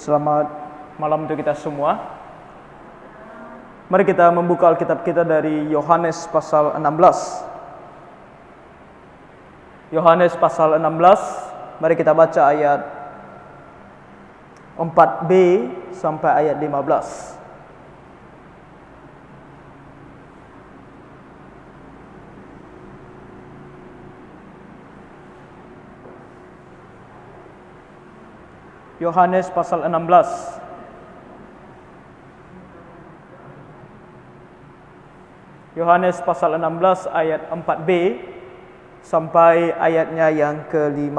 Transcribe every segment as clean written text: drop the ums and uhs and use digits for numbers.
Selamat malam untuk kita semua. Mari kita membuka Alkitab kita dari Yohanes pasal 16. Yohanes pasal 16, mari kita baca ayat 4b sampai ayat 15. Yohanes pasal 16. Yohanes pasal 16 ayat 4b sampai ayatnya yang ke-15.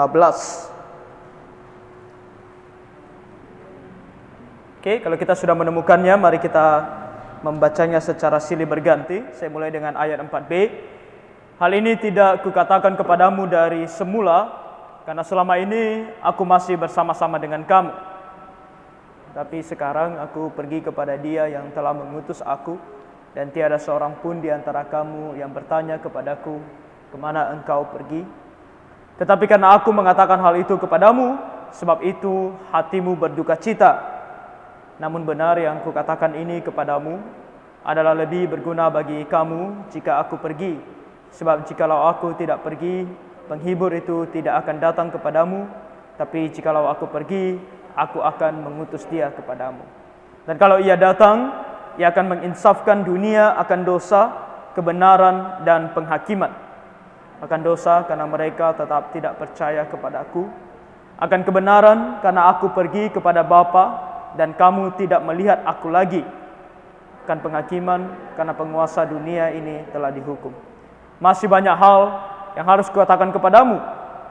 Oke, kalau kita sudah menemukannya, mari kita membacanya secara silih berganti. Saya mulai dengan ayat 4b. Hal ini tidak kukatakan kepadamu dari semula, karena selama ini aku masih bersama-sama dengan kamu. Tapi sekarang aku pergi kepada Dia yang telah mengutus aku, dan tiada seorang pun di antara kamu yang bertanya kepadaku, kemana engkau pergi? Tetapi karena aku mengatakan hal itu kepadamu, sebab itu hatimu berduka cita. Namun benar yang kukatakan ini kepadamu adalah lebih berguna bagi kamu jika aku pergi. Sebab jikalau aku tidak pergi, penghibur itu tidak akan datang kepadamu, tapi jikalau aku pergi, aku akan mengutus Dia kepadamu. Dan kalau Ia datang, Ia akan menginsafkan dunia akan dosa, kebenaran, dan penghakiman. Akan dosa karena mereka tetap tidak percaya kepadaku, akan kebenaran karena aku pergi kepada Bapa dan kamu tidak melihat aku lagi, akan penghakiman karena penguasa dunia ini telah dihukum. Masih banyak hal yang harus kukatakan kepadamu,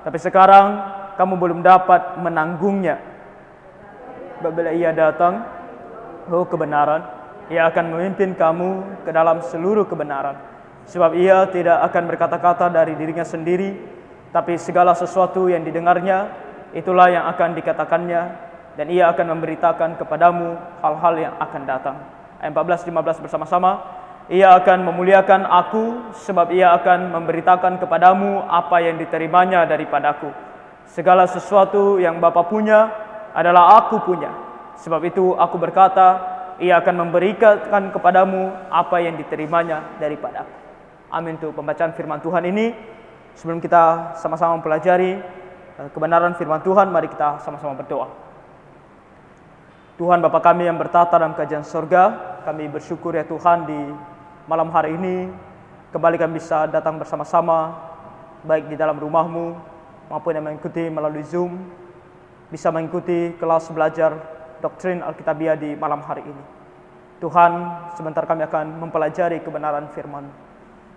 tapi sekarang kamu belum dapat menanggungnya. Bila Ia datang, kebenaran, Ia akan memimpin kamu ke dalam seluruh kebenaran. Sebab Ia tidak akan berkata-kata dari dirinya sendiri, tapi segala sesuatu yang didengarnya, itulah yang akan dikatakannya, dan Ia akan memberitakan kepadamu hal-hal yang akan datang. Ayat 14-15 bersama-sama. Ia akan memuliakan aku, sebab Ia akan memberitakan kepadamu apa yang diterimanya daripadaku. Segala sesuatu yang Bapa punya adalah aku punya. Sebab itu aku berkata, Ia akan memberikan kepadamu apa yang diterimanya daripadaku. Amin. Untuk pembacaan firman Tuhan ini, sebelum kita sama-sama mempelajari kebenaran firman Tuhan, mari kita sama-sama berdoa. Tuhan Bapa kami yang bertata dalam kerajaan surga, kami bersyukur ya Tuhan di malam hari ini kembali kami bisa datang bersama-sama, baik di dalam rumahmu maupun yang mengikuti melalui Zoom, bisa mengikuti kelas belajar doktrin Alkitabiah di malam hari ini. Tuhan, sebentar kami akan mempelajari kebenaran firman.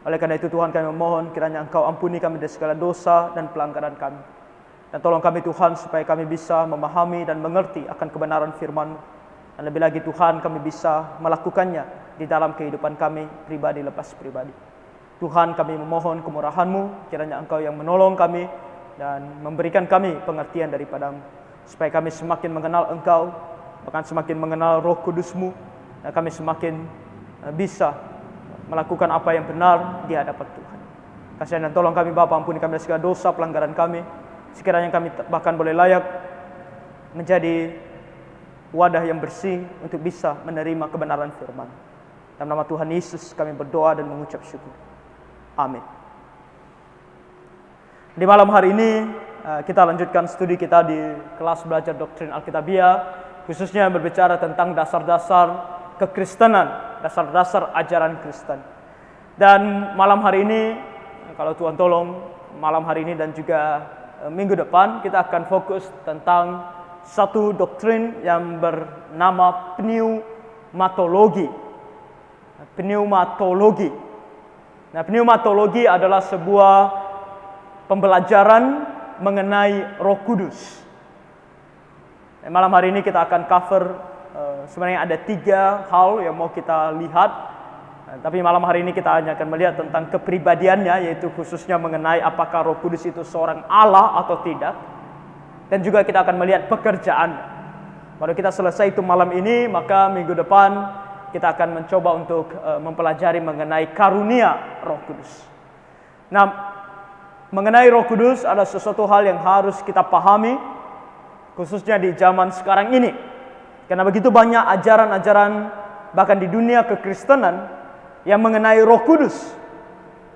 Oleh karena itu Tuhan, kami memohon kiranya Engkau ampuni kami dari segala dosa dan pelanggaran kami. Dan tolong kami Tuhan supaya kami bisa memahami dan mengerti akan kebenaran firman-Mu. Dan lebih lagi Tuhan, kami bisa melakukannya di dalam kehidupan kami pribadi lepas pribadi. Tuhan, kami memohon kemurahan-Mu, kiranya Engkau yang menolong kami dan memberikan kami pengertian daripada-Mu, supaya kami semakin mengenal Engkau, bahkan semakin mengenal Roh Kudus-Mu, dan kami semakin bisa melakukan apa yang benar di hadapan Tuhan. Kasihan dan tolong kami Bapa, ampuni kami dari segala dosa pelanggaran kami, sekiranya kami bahkan boleh layak menjadi wadah yang bersih untuk bisa menerima kebenaran firman. Dalam nama Tuhan Yesus kami berdoa dan mengucap syukur. Amin. Di malam hari ini kita lanjutkan studi kita di kelas belajar doktrin Alkitabiah, khususnya berbicara tentang dasar-dasar kekristenan, dasar-dasar ajaran Kristen. Dan malam hari ini, kalau Tuhan tolong, malam hari ini dan juga minggu depan kita akan fokus tentang satu doktrin yang bernama pneumatologi. Pneumatologi. Nah, pneumatologi adalah sebuah pembelajaran mengenai Roh Kudus. Malam hari ini kita akan cover sebenarnya ada 3 hal yang mau kita lihat. Tapi malam hari ini kita hanya akan melihat tentang kepribadiannya, yaitu khususnya mengenai apakah Roh Kudus itu seorang Allah atau tidak. Dan juga kita akan melihat pekerjaan. Kalau kita selesai itu malam ini, maka minggu depan kita akan mencoba untuk mempelajari mengenai karunia Roh Kudus. Nah, mengenai Roh Kudus ada sesuatu hal yang harus kita pahami, khususnya di zaman sekarang ini. Karena begitu banyak ajaran-ajaran bahkan di dunia kekristenan yang mengenai Roh Kudus,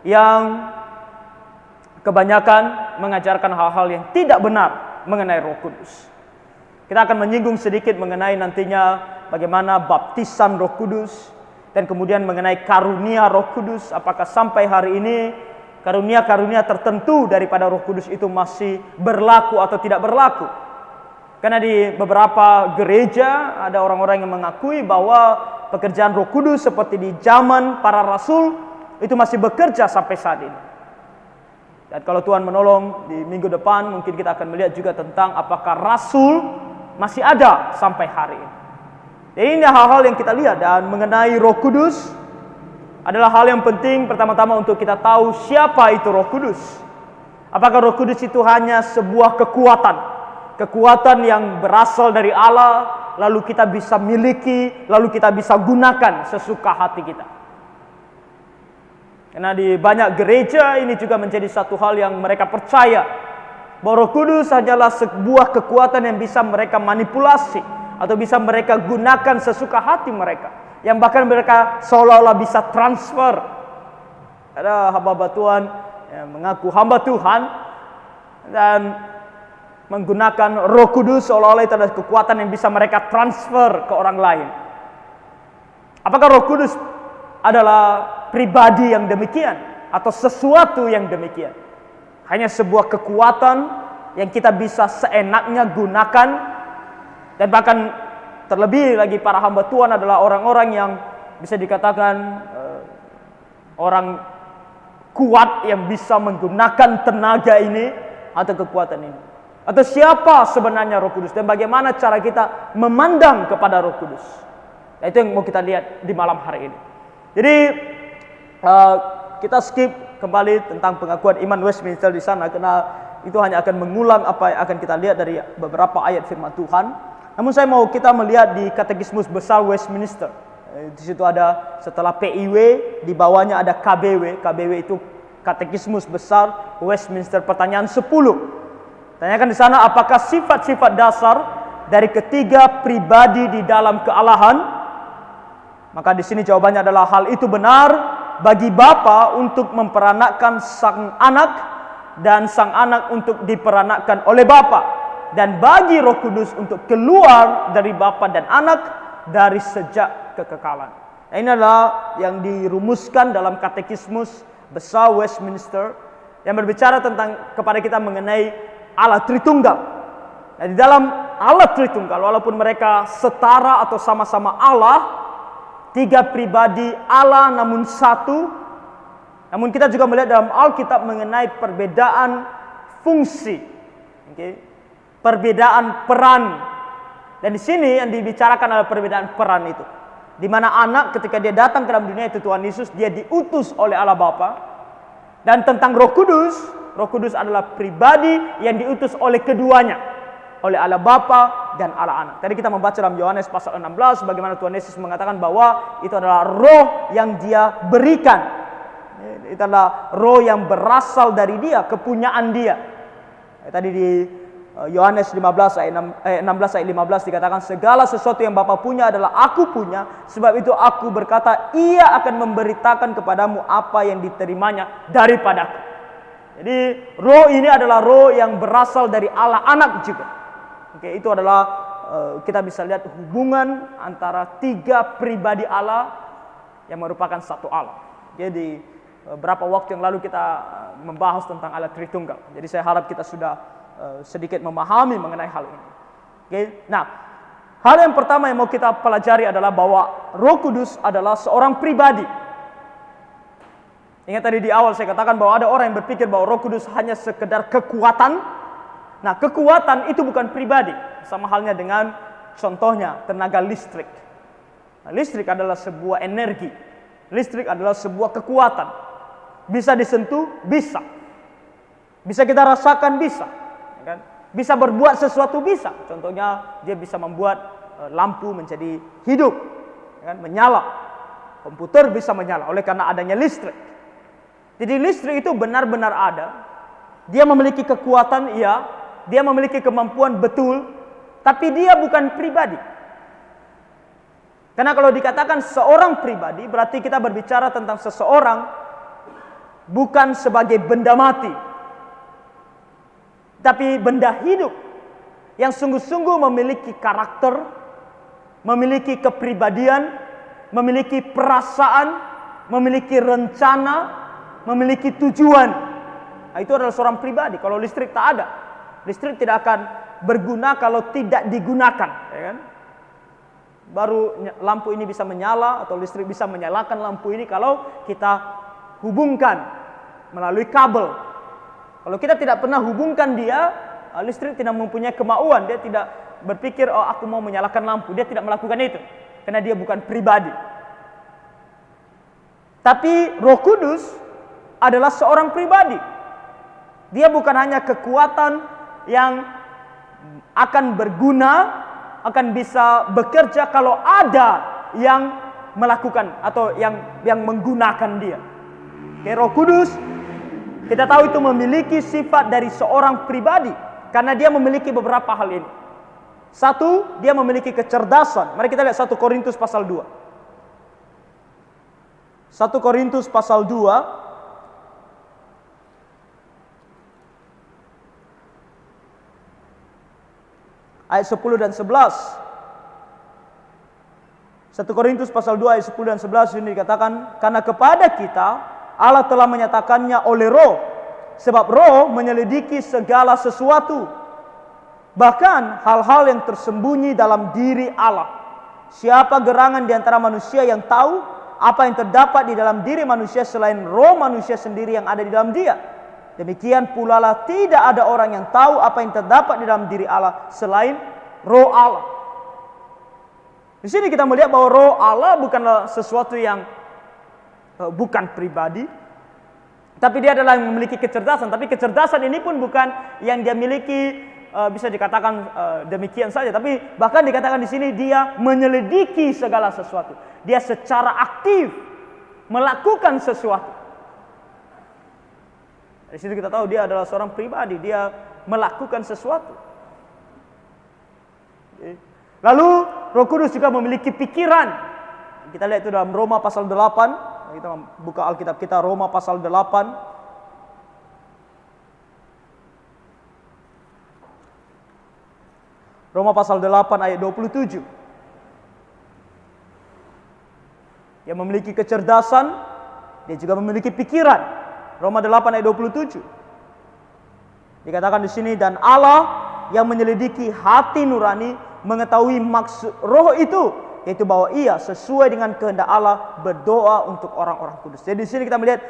yang kebanyakan mengajarkan hal-hal yang tidak benar mengenai Roh Kudus. Kita akan menyinggung sedikit mengenai nantinya bagaimana baptisan Roh Kudus, dan kemudian mengenai karunia Roh Kudus. Apakah sampai hari ini karunia-karunia tertentu daripada Roh Kudus itu masih berlaku atau tidak berlaku? Karena di beberapa gereja ada orang-orang yang mengakui bahwa pekerjaan Roh Kudus seperti di zaman para rasul itu masih bekerja sampai saat ini. Dan kalau Tuhan menolong, di minggu depan mungkin kita akan melihat juga tentang apakah rasul masih ada sampai hari ini. Jadi ini hal-hal yang kita lihat, dan mengenai Roh Kudus adalah hal yang penting pertama-tama untuk kita tahu siapa itu Roh Kudus. Apakah Roh Kudus itu hanya sebuah kekuatan yang berasal dari Allah, lalu kita bisa miliki, lalu kita bisa gunakan sesuka hati kita. Karena di banyak gereja ini juga menjadi satu hal yang mereka percaya bahwa Roh Kudus hanyalah sebuah kekuatan yang bisa mereka manipulasi atau bisa mereka gunakan sesuka hati mereka, yang bahkan mereka seolah-olah bisa transfer. Ada hamba Tuhan yang mengaku hamba Tuhan dan menggunakan Roh Kudus seolah-olah itu adalah kekuatan yang bisa mereka transfer ke orang lain. Apakah Roh Kudus adalah pribadi yang demikian atau sesuatu yang demikian? Hanya sebuah kekuatan yang kita bisa seenaknya gunakan, dan bahkan terlebih lagi para hamba Tuhan adalah orang-orang yang bisa dikatakan orang kuat yang bisa menggunakan tenaga ini atau kekuatan ini. Atau siapa sebenarnya Roh Kudus dan bagaimana cara kita memandang kepada Roh Kudus. Nah, itu yang mau kita lihat di malam hari ini. Jadi kita skip kembali tentang pengakuan iman Westminster di sana, karena itu hanya akan mengulang apa yang akan kita lihat dari beberapa ayat firman Tuhan. Namun saya mau kita melihat di Katekismus Besar Westminster. Di situ ada setelah PIW, di bawahnya ada KBW. KBW itu Katekismus Besar Westminster, pertanyaan 10. Tanyakan di sana, apakah sifat-sifat dasar dari ketiga pribadi di dalam kealahan? Maka di sini jawabannya adalah hal itu benar bagi Bapa untuk memperanakkan sang anak, dan sang anak untuk diperanakkan oleh Bapa, dan bagi Roh Kudus untuk keluar dari Bapa dan anak dari sejak kekekalan. Nah, ini adalah yang dirumuskan dalam Katekismus Besar Westminster yang berbicara tentang kepada kita mengenai Allah Tritunggal. Nah, di dalam Allah Tritunggal, walaupun mereka setara atau sama-sama Allah, tiga pribadi Allah namun satu, namun kita juga melihat dalam Alkitab mengenai perbedaan fungsi, perbedaan peran. Dan di sini yang dibicarakan adalah perbedaan peran itu, di mana anak ketika dia datang ke dalam dunia itu Tuhan Yesus, dia diutus oleh Allah Bapa. Dan tentang Roh Kudus adalah pribadi yang diutus oleh keduanya, oleh Allah Bapa dan Allah Anak. Tadi kita membaca dalam Yohanes pasal 16 bagaimana Tuhan Yesus mengatakan bahwa itu adalah roh yang dia berikan. Itu adalah roh yang berasal dari dia, kepunyaan dia. Tadi di Yohanes 16 ayat 15 dikatakan, segala sesuatu yang Bapa punya adalah aku punya, sebab itu aku berkata, ia akan memberitakan kepadamu apa yang diterimanya daripadaku. Jadi roh ini adalah roh yang berasal dari Allah Anak juga. Itu adalah kita bisa lihat hubungan antara tiga pribadi Allah yang merupakan satu Allah. Jadi beberapa waktu yang lalu kita membahas tentang Allah Tritunggal. Jadi saya harap kita sudah sedikit memahami mengenai hal ini. Nah, hal yang pertama yang mau kita pelajari adalah bahwa Roh Kudus adalah seorang pribadi. Ingat tadi di awal saya katakan bahwa ada orang yang berpikir bahwa Roh Kudus hanya sekedar kekuatan. Nah, kekuatan itu bukan pribadi. Sama halnya dengan contohnya tenaga listrik. Nah, listrik adalah sebuah energi. Listrik adalah sebuah kekuatan. Bisa disentuh? Bisa. Bisa kita rasakan? Bisa. Kan? Bisa berbuat sesuatu? Bisa. Contohnya dia bisa membuat lampu menjadi hidup, kan? Menyala. Komputer bisa menyala oleh karena adanya listrik. Jadi listrik itu benar-benar ada. Dia memiliki kekuatan, iya. Dia memiliki kemampuan, betul. Tapi dia bukan pribadi. Karena kalau dikatakan seorang pribadi, berarti kita berbicara tentang seseorang bukan sebagai benda mati, tapi benda hidup yang sungguh-sungguh memiliki karakter, memiliki kepribadian, memiliki perasaan, memiliki rencana, memiliki tujuan. Nah, itu adalah seorang pribadi. Kalau listrik tak ada, listrik tidak akan berguna kalau tidak digunakan, ya kan? Baru lampu ini bisa menyala atau listrik bisa menyalakan lampu ini kalau kita hubungkan melalui kabel. Kalau kita tidak pernah hubungkan dia, listrik tidak mempunyai kemauan. Dia tidak berpikir, oh aku mau menyalakan lampu. Dia tidak melakukan itu karena dia bukan pribadi. Tapi Roh Kudus adalah seorang pribadi. Dia bukan hanya kekuatan yang akan berguna, akan bisa bekerja kalau ada yang melakukan atau yang menggunakan dia. Oke, Roh Kudus kita tahu itu memiliki sifat dari seorang pribadi karena dia memiliki beberapa hal ini. Satu, dia memiliki kecerdasan. Mari kita lihat 1 Korintus pasal 2. 1 Korintus pasal 2 ayat 10 dan 11. 1 Korintus pasal 2 ayat 10 dan 11 ini dikatakan, karena kepada kita Allah telah menyatakannya oleh Roh, sebab Roh menyelidiki segala sesuatu, bahkan hal-hal yang tersembunyi dalam diri Allah. Siapa gerangan di antara manusia yang tahu apa yang terdapat di dalam diri manusia selain roh manusia sendiri yang ada di dalam dia? Demikian pula lah tidak ada orang yang tahu apa yang terdapat di dalam diri Allah selain Roh Allah. Di sini kita melihat bahwa Roh Allah bukanlah sesuatu yang bukan pribadi, tapi dia adalah yang memiliki kecerdasan. Tapi kecerdasan ini pun bukan yang dia miliki bisa dikatakan demikian saja, tapi bahkan dikatakan di sini dia menyelidiki segala sesuatu. Dia secara aktif melakukan sesuatu. Di situ kita tahu dia adalah seorang pribadi, dia melakukan sesuatu. Lalu Roh Kudus juga memiliki pikiran. Kita lihat itu dalam Roma pasal 8. Kita buka Alkitab kita, Roma pasal 8. Roma pasal 8 ayat 27. Dia memiliki kecerdasan, dia juga memiliki pikiran. Roma 8 ayat 27. Dikatakan di sini, dan Allah yang menyelidiki hati nurani mengetahui maksud Roh itu, yaitu bahwa ia sesuai dengan kehendak Allah berdoa untuk orang-orang kudus. Jadi di sini kita melihat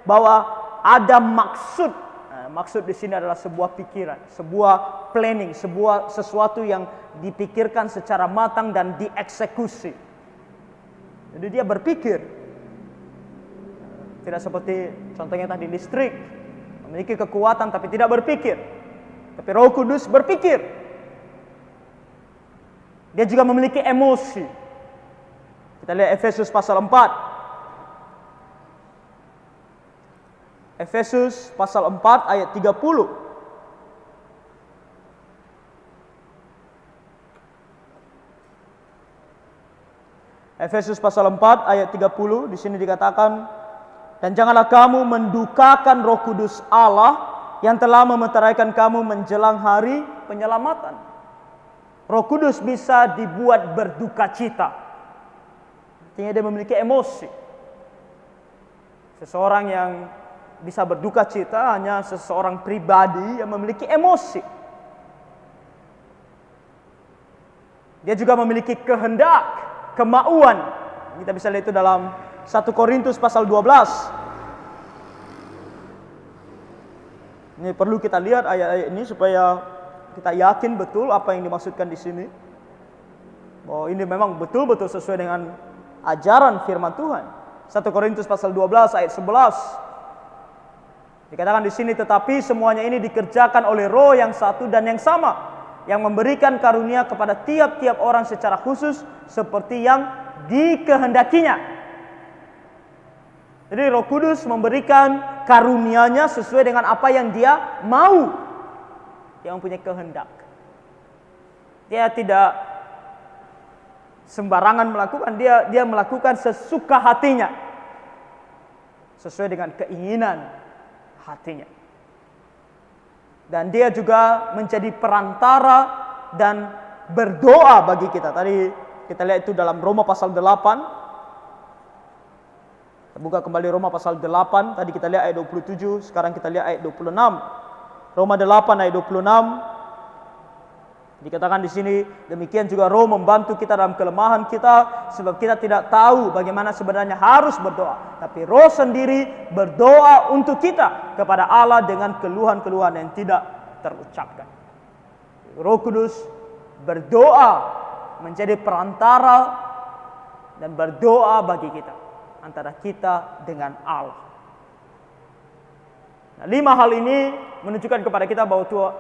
bahwa ada maksud. Maksud di sini adalah sebuah pikiran, sebuah planning, sesuatu yang dipikirkan secara matang dan dieksekusi. Jadi dia berpikir. Tidak seperti contohnya tadi listrik, memiliki kekuatan tapi tidak berpikir. Tapi Roh Kudus berpikir. Dia juga memiliki emosi. Kita lihat Efesus pasal 4. Efesus pasal 4 ayat 30. Efesus pasal 4 ayat 30 di sini dikatakan, dan janganlah kamu mendukakan Roh Kudus Allah yang telah memeteraikan kamu menjelang hari penyelamatan. Roh Kudus bisa dibuat berduka cita. Artinya dia memiliki emosi. Seseorang yang bisa berduka cita hanya seseorang pribadi yang memiliki emosi. Dia juga memiliki kehendak, kemauan. Kita bisa lihat itu dalam 1 Korintus pasal 12. Ini perlu kita lihat ayat-ayat ini supaya kita yakin betul apa yang dimaksudkan di sini. Bahwa ini memang betul-betul sesuai dengan ajaran firman Tuhan. 1 Korintus pasal 12 ayat 11. Dikatakan di sini, tetapi semuanya ini dikerjakan oleh Roh yang satu dan yang sama, yang memberikan karunia kepada tiap-tiap orang secara khusus seperti yang dikehendakinya. Jadi Roh Kudus memberikan karunia-Nya sesuai dengan apa yang Dia mau. Dia mempunyai kehendak. Dia tidak sembarangan melakukan, dia melakukan sesuka hatinya, sesuai dengan keinginan hatinya. Dan dia juga menjadi perantara dan berdoa bagi kita. Tadi kita lihat itu dalam Roma pasal 8. Kita buka kembali Roma pasal 8. Tadi kita lihat ayat 27, sekarang kita lihat ayat 26. Roma 8 ayat 26. Dikatakan di sini, demikian juga Roh membantu kita dalam kelemahan kita, sebab kita tidak tahu bagaimana sebenarnya harus berdoa. Tapi Roh sendiri berdoa untuk kita kepada Allah dengan keluhan-keluhan yang tidak terucapkan. Roh Kudus berdoa, menjadi perantara dan berdoa bagi kita, antara kita dengan Allah. Nah, 5 hal ini menunjukkan kepada kita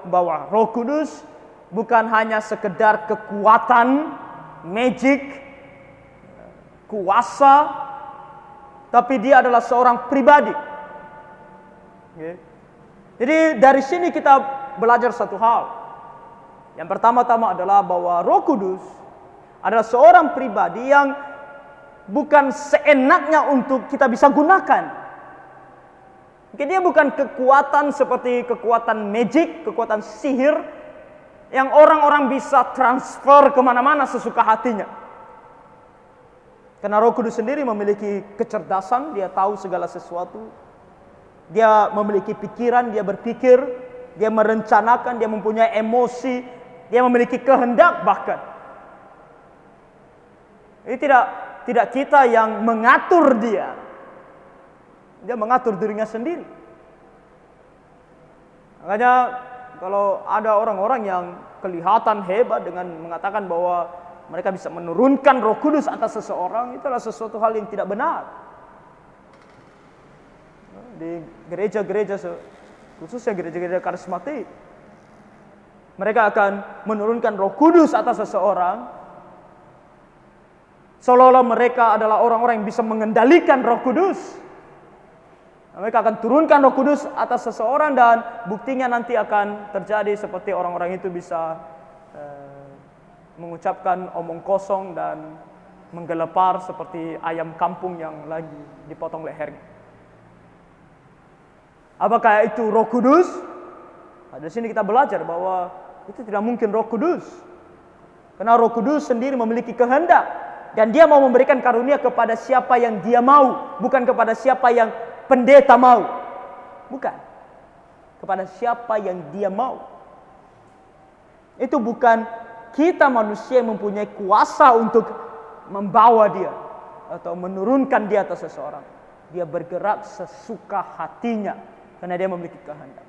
bahwa Roh Kudus bukan hanya sekedar kekuatan, magic, kuasa, tapi dia adalah seorang pribadi. Jadi dari sini kita belajar satu hal. Yang pertama-tama adalah bahwa Roh Kudus adalah seorang pribadi yang bukan seenaknya untuk kita bisa gunakan. Dia bukan kekuatan seperti kekuatan magic, kekuatan sihir, yang orang-orang bisa transfer kemana-mana sesuka hatinya. Karena Roh Kudus sendiri memiliki kecerdasan, dia tahu segala sesuatu. Dia memiliki pikiran, dia berpikir, dia merencanakan, dia mempunyai emosi, dia memiliki kehendak bahkan. Ini tidak kita yang mengatur dia. Dia mengatur dirinya sendiri. Makanya kalau ada orang-orang yang kelihatan hebat dengan mengatakan bahwa mereka bisa menurunkan Roh Kudus atas seseorang, itu adalah sesuatu hal yang tidak benar. Di gereja-gereja, khususnya gereja-gereja karismatik, mereka akan menurunkan Roh Kudus atas seseorang, seolah-olah mereka adalah orang-orang yang bisa mengendalikan Roh Kudus. Mereka akan turunkan Roh Kudus atas seseorang dan buktinya nanti akan terjadi seperti orang-orang itu bisa mengucapkan omong kosong dan menggelepar seperti ayam kampung yang lagi dipotong lehernya. Apakah itu Roh Kudus? Nah, di sini kita belajar bahwa itu tidak mungkin Roh Kudus. Karena Roh Kudus sendiri memiliki kehendak dan dia mau memberikan karunia kepada siapa yang dia mau, bukan kepada siapa yang pendeta mau. Bukan. Kepada siapa yang dia mau. Itu bukan kita manusia yang mempunyai kuasa untuk membawa dia atau menurunkan dia atas seseorang. Dia bergerak sesuka hatinya karena dia memiliki kehendak.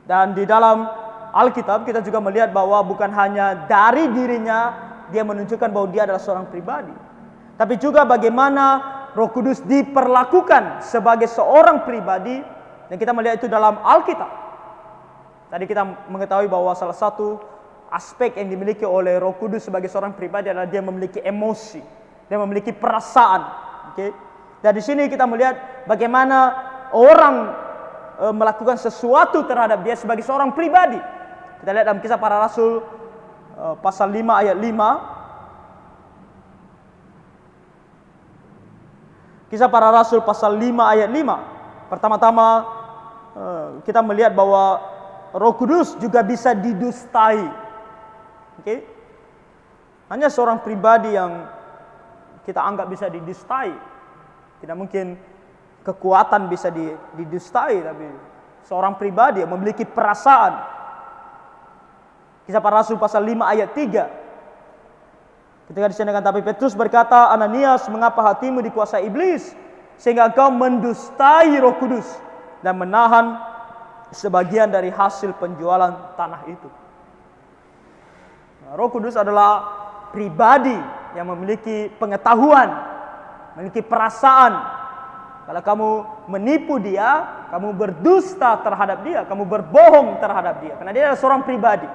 Dan di dalam Alkitab kita juga melihat bahwa bukan hanya dari dirinya dia menunjukkan bahwa dia adalah seorang pribadi, tapi juga bagaimana Roh Kudus diperlakukan sebagai seorang pribadi, dan kita melihat itu dalam Alkitab. Tadi kita mengetahui bahwa salah satu aspek yang dimiliki oleh Roh Kudus sebagai seorang pribadi adalah dia memiliki emosi, dia memiliki perasaan. Dan di sini kita melihat bagaimana orang melakukan sesuatu terhadap dia sebagai seorang pribadi. Kita lihat dalam Kisah Para Rasul pasal 5 ayat 5. Kisah Para Rasul pasal 5 ayat 5. Pertama-tama kita melihat bahwa Roh Kudus juga bisa didustai. Hanya seorang pribadi yang kita anggap bisa didustai. Tidak mungkin kekuatan bisa didustai, tapi seorang pribadi yang memiliki perasaan. Kisah Para Rasul pasal 5 ayat 3. Ketika disediakan, tapi Petrus berkata, Ananias, mengapa hatimu dikuasai iblis sehingga engkau mendustai Roh Kudus dan menahan sebagian dari hasil penjualan tanah itu. Roh Kudus adalah pribadi yang memiliki pengetahuan, memiliki perasaan. Kalau kamu menipu dia, kamu berdusta terhadap dia, kamu berbohong terhadap dia, karena dia adalah seorang pribadi.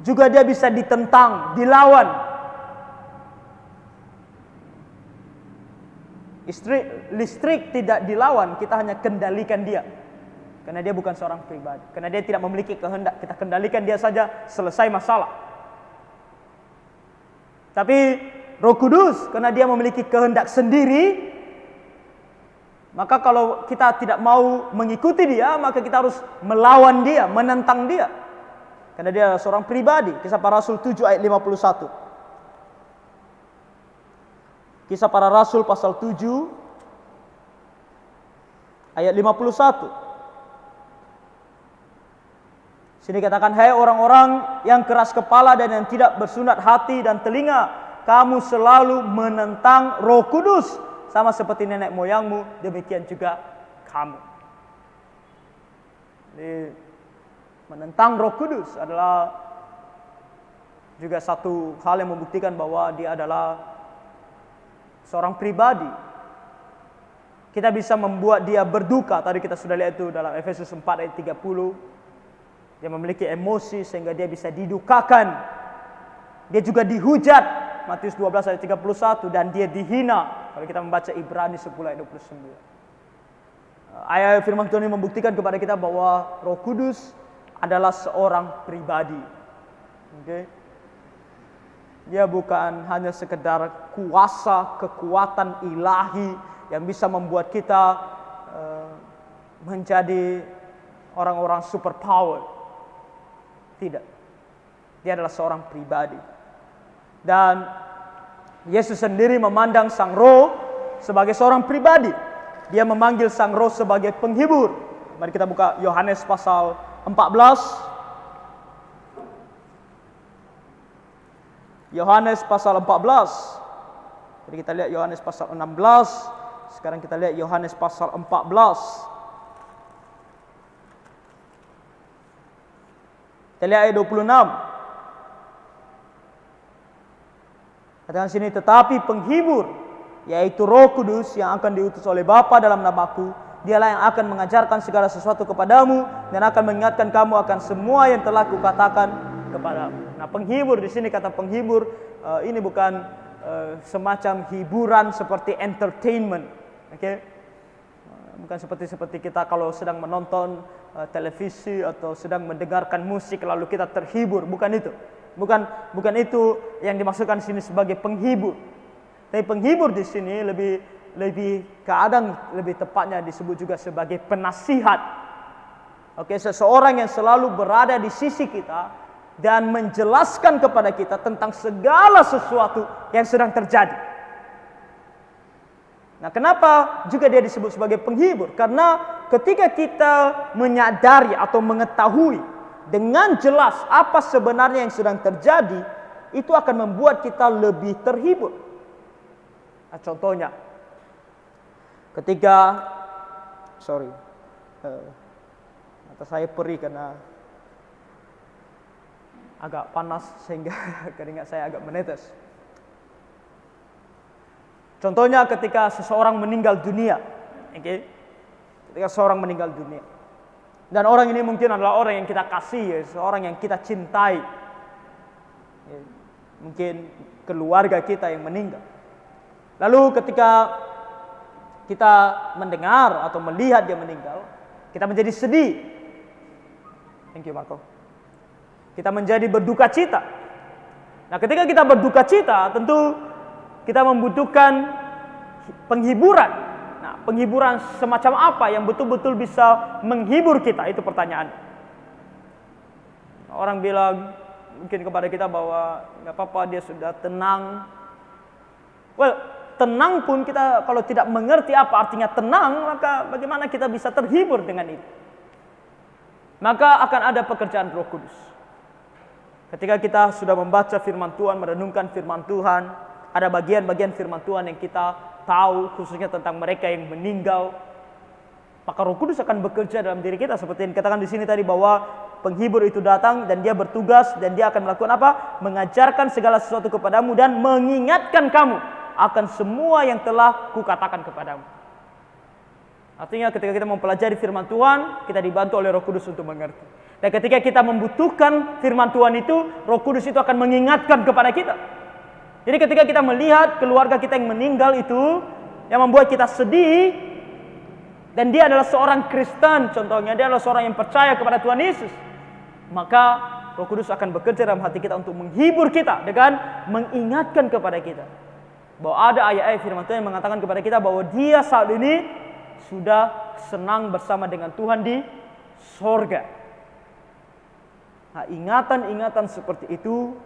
Juga dia bisa ditentang, dilawan. Listrik tidak dilawan, kita hanya kendalikan dia. Karena dia bukan seorang pribadi. Karena dia tidak memiliki kehendak. Kita kendalikan dia saja, selesai masalah. Tapi Roh Kudus, karena dia memiliki kehendak sendiri, maka kalau kita tidak mau mengikuti dia, maka kita harus melawan dia, menentang dia. Karena dia seorang pribadi. Kisah Para Rasul 7 ayat 51. Kisah Para Rasul pasal 7 ayat 51. Sini katakan, hai orang-orang yang keras kepala dan yang tidak bersunat hati dan telinga, kamu selalu menentang Roh Kudus, sama seperti nenek moyangmu, demikian juga kamu. Jadi, menentang Roh Kudus adalah juga satu hal yang membuktikan bahwa dia adalah seorang pribadi. Kita bisa membuat dia berduka. Tadi kita sudah lihat itu dalam Efesus 4 ayat 30. Dia memiliki emosi sehingga dia bisa didukakan. Dia juga dihujat. Matius 12 ayat 31. Dan dia dihina. Kalau kita membaca Ibrani 10 ayat 29. Ayat firman Tuhan ini membuktikan kepada kita bahwa Roh Kudus adalah seorang pribadi. Okay? Dia bukan hanya sekedar kuasa, kekuatan ilahi yang bisa membuat kita menjadi orang-orang super power. Tidak. Dia adalah seorang pribadi. Dan Yesus sendiri memandang Sang Roh sebagai seorang pribadi. Dia memanggil Sang Roh sebagai penghibur. Mari kita buka Yohanes pasal 14. Yohanes pasal 14. Jadi kita lihat Yohanes pasal 16. Sekarang kita lihat Yohanes pasal 14. Kita lihat ayat 26. Katakan sini, tetapi penghibur, yaitu Roh Kudus yang akan diutus oleh Bapa dalam namaku, dialah yang akan mengajarkan segala sesuatu kepadamu dan akan mengingatkan kamu akan semua yang telah kukatakan kepadamu. Nah, penghibur di sini, kata penghibur ini bukan semacam hiburan seperti entertainment, oke? Bukan seperti kita kalau sedang menonton televisi atau sedang mendengarkan musik lalu kita terhibur, bukan itu. Bukan itu yang dimaksudkan di sini sebagai penghibur. Tapi penghibur di sini lebih kadang lebih tepatnya disebut juga sebagai penasihat. Oke, seseorang yang selalu berada di sisi kita dan menjelaskan kepada kita tentang segala sesuatu yang sedang terjadi. Nah, kenapa juga dia disebut sebagai penghibur? Karena ketika kita menyadari atau mengetahui dengan jelas apa sebenarnya yang sedang terjadi, itu akan membuat kita lebih terhibur. Nah, contohnya, ketika mata saya perih karena agak panas sehingga keringat saya agak menetes. Contohnya ketika seseorang meninggal dunia, okay? Ketika seseorang meninggal dunia, dan orang ini mungkin adalah orang yang kita kasih, seorang yang kita cintai, mungkin keluarga kita yang meninggal. Lalu ketika kita mendengar atau melihat dia meninggal, kita menjadi sedih. Thank you, Marco. Kita menjadi berduka cita. Nah, ketika kita berduka cita, tentu kita membutuhkan penghiburan. Nah, penghiburan semacam apa yang betul-betul bisa menghibur kita? Itu pertanyaan. Orang bilang mungkin kepada kita bahwa nggak apa-apa, dia sudah tenang. Well, tenang pun kita kalau tidak mengerti apa artinya tenang, maka bagaimana kita bisa terhibur dengan itu? Maka akan ada pekerjaan Roh Kudus. Ketika kita sudah membaca firman Tuhan, merenungkan firman Tuhan, ada bagian-bagian firman Tuhan yang kita tahu, khususnya tentang mereka yang meninggal, maka Roh Kudus akan bekerja dalam diri kita. Seperti yang dikatakan di sini tadi bahwa penghibur itu datang dan dia bertugas dan dia akan melakukan apa? Mengajarkan segala sesuatu kepadamu dan mengingatkan kamu akan semua yang telah kukatakan kepadamu. Artinya ketika kita mempelajari firman Tuhan, kita dibantu oleh Roh Kudus untuk mengerti. Dan ketika kita membutuhkan firman Tuhan itu, Roh Kudus itu akan mengingatkan kepada kita. Jadi ketika kita melihat keluarga kita yang meninggal itu, yang membuat kita sedih, dan dia adalah seorang Kristen, contohnya dia adalah seorang yang percaya kepada Tuhan Yesus, maka Roh Kudus akan bekerja dalam hati kita untuk menghibur kita dengan mengingatkan kepada kita bahwa ada ayat-ayat firman Tuhan yang mengatakan kepada kita bahwa dia saat ini sudah senang bersama dengan Tuhan di sorga. Nah, ingatan-ingatan seperti itu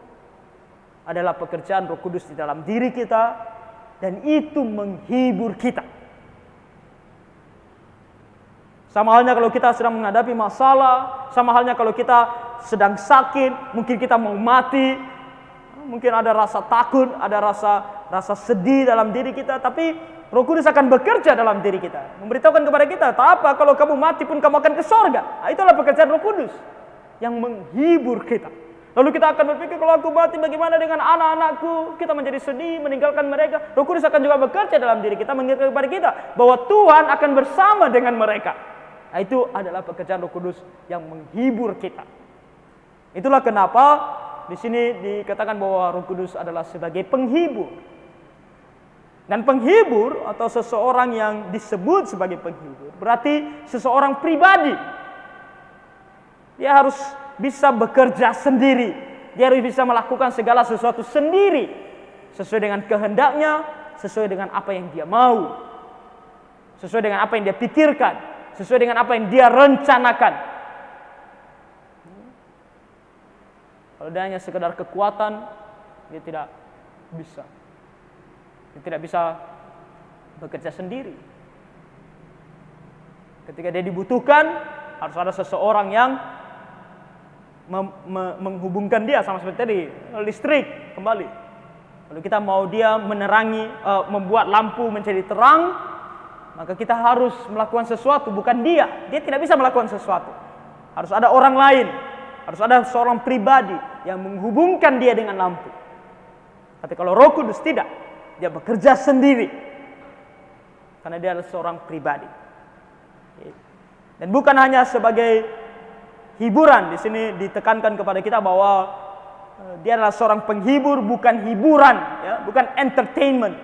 adalah pekerjaan Roh Kudus di dalam diri kita, dan itu menghibur kita. Sama halnya kalau kita sedang menghadapi masalah, sama halnya kalau kita sedang sakit, mungkin kita mau mati, mungkin ada rasa takut, ada rasa sedih dalam diri kita, tapi Roh Kudus akan bekerja dalam diri kita, memberitahukan kepada kita, tak apa kalau kamu mati pun kamu akan ke sorga. Nah, itulah pekerjaan Roh Kudus yang menghibur kita. Lalu kita akan berpikir, kalau aku mati bagaimana dengan anak-anakku? Kita menjadi sedih, meninggalkan mereka. Roh Kudus akan juga bekerja dalam diri kita, mengingatkan kepada kita bahwa Tuhan akan bersama dengan mereka. Nah, itu adalah pekerjaan Roh Kudus yang menghibur kita. Itulah kenapa di sini dikatakan bahwa Roh Kudus adalah sebagai penghibur. Dan penghibur atau seseorang yang disebut sebagai penghibur berarti seseorang pribadi. Dia harus bisa bekerja sendiri. Dia harus bisa melakukan segala sesuatu sendiri, sesuai dengan kehendaknya, sesuai dengan apa yang dia mau, sesuai dengan apa yang dia pikirkan, sesuai dengan apa yang dia rencanakan. Kalau dia hanya sekedar kekuatan, dia tidak bisa. Dia tidak bisa bekerja sendiri. Ketika dia dibutuhkan, harus ada seseorang yang menghubungkan dia, sama seperti tadi, listrik kembali. Kalau kita mau dia menerangi, membuat lampu menjadi terang, maka kita harus melakukan sesuatu, bukan dia. Dia tidak bisa melakukan sesuatu. Harus ada orang lain, harus ada seorang pribadi yang menghubungkan dia dengan lampu. Tapi kalau Roh Kudus tidak, dia bekerja sendiri, karena dia adalah seorang pribadi. Dan bukan hanya sebagai hiburan, di sini ditekankan kepada kita bahwa dia adalah seorang penghibur, bukan hiburan, ya, bukan entertainment.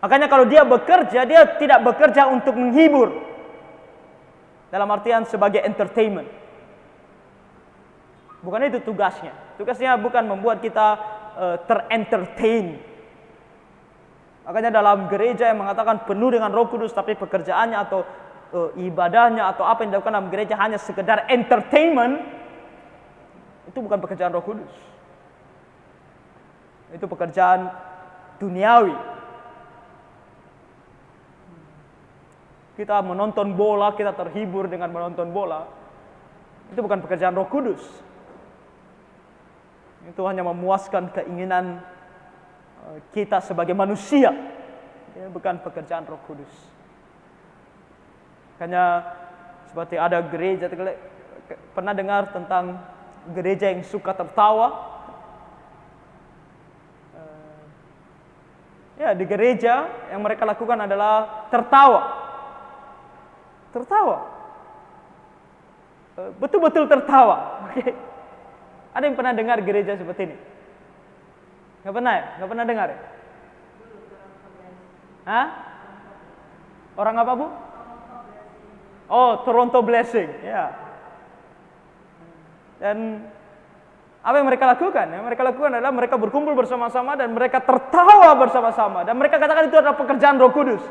Makanya kalau dia bekerja, dia tidak bekerja untuk menghibur, dalam artian sebagai entertainment. Bukan itu tugasnya. Tugasnya bukan membuat kita terentertain. Makanya dalam gereja yang mengatakan penuh dengan Roh Kudus, tapi pekerjaannya atau ibadahnya atau apa yang dilakukan dalam gereja hanya sekedar entertainment, itu bukan pekerjaan Roh Kudus. Itu pekerjaan duniawi. Kita menonton bola, kita terhibur dengan menonton bola, itu bukan pekerjaan Roh Kudus. Itu hanya memuaskan keinginan kita sebagai manusia, bukan pekerjaan Roh Kudus. Makanya seperti ada gereja, pernah dengar tentang gereja yang suka tertawa? Ya, di gereja yang mereka lakukan adalah tertawa. Tertawa. Betul-betul tertawa. Oke. Ada yang pernah dengar gereja seperti ini? Nggak pernah ya? Nggak pernah dengar ya? Hah? Orang apa, Bu? Oh, Toronto Blessing. Ya. Dan apa yang mereka lakukan? Yang mereka lakukan adalah mereka berkumpul bersama-sama dan mereka tertawa bersama-sama. Dan mereka katakan itu adalah pekerjaan Roh Kudus.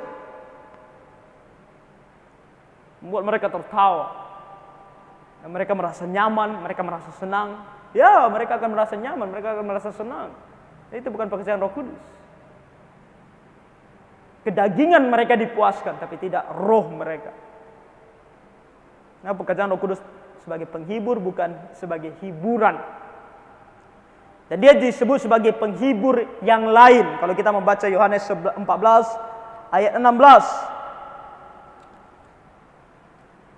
Membuat mereka tertawa. Dan mereka merasa nyaman, mereka merasa senang. Ya, mereka akan merasa nyaman, mereka akan merasa senang. Itu bukan pekerjaan Roh Kudus. Kedagingan mereka dipuaskan, tapi tidak roh mereka. Nah, pekerjaan Roh Kudus sebagai penghibur, bukan sebagai hiburan. Dan dia disebut sebagai penghibur yang lain. Kalau kita membaca Yohanes 14 ayat 16.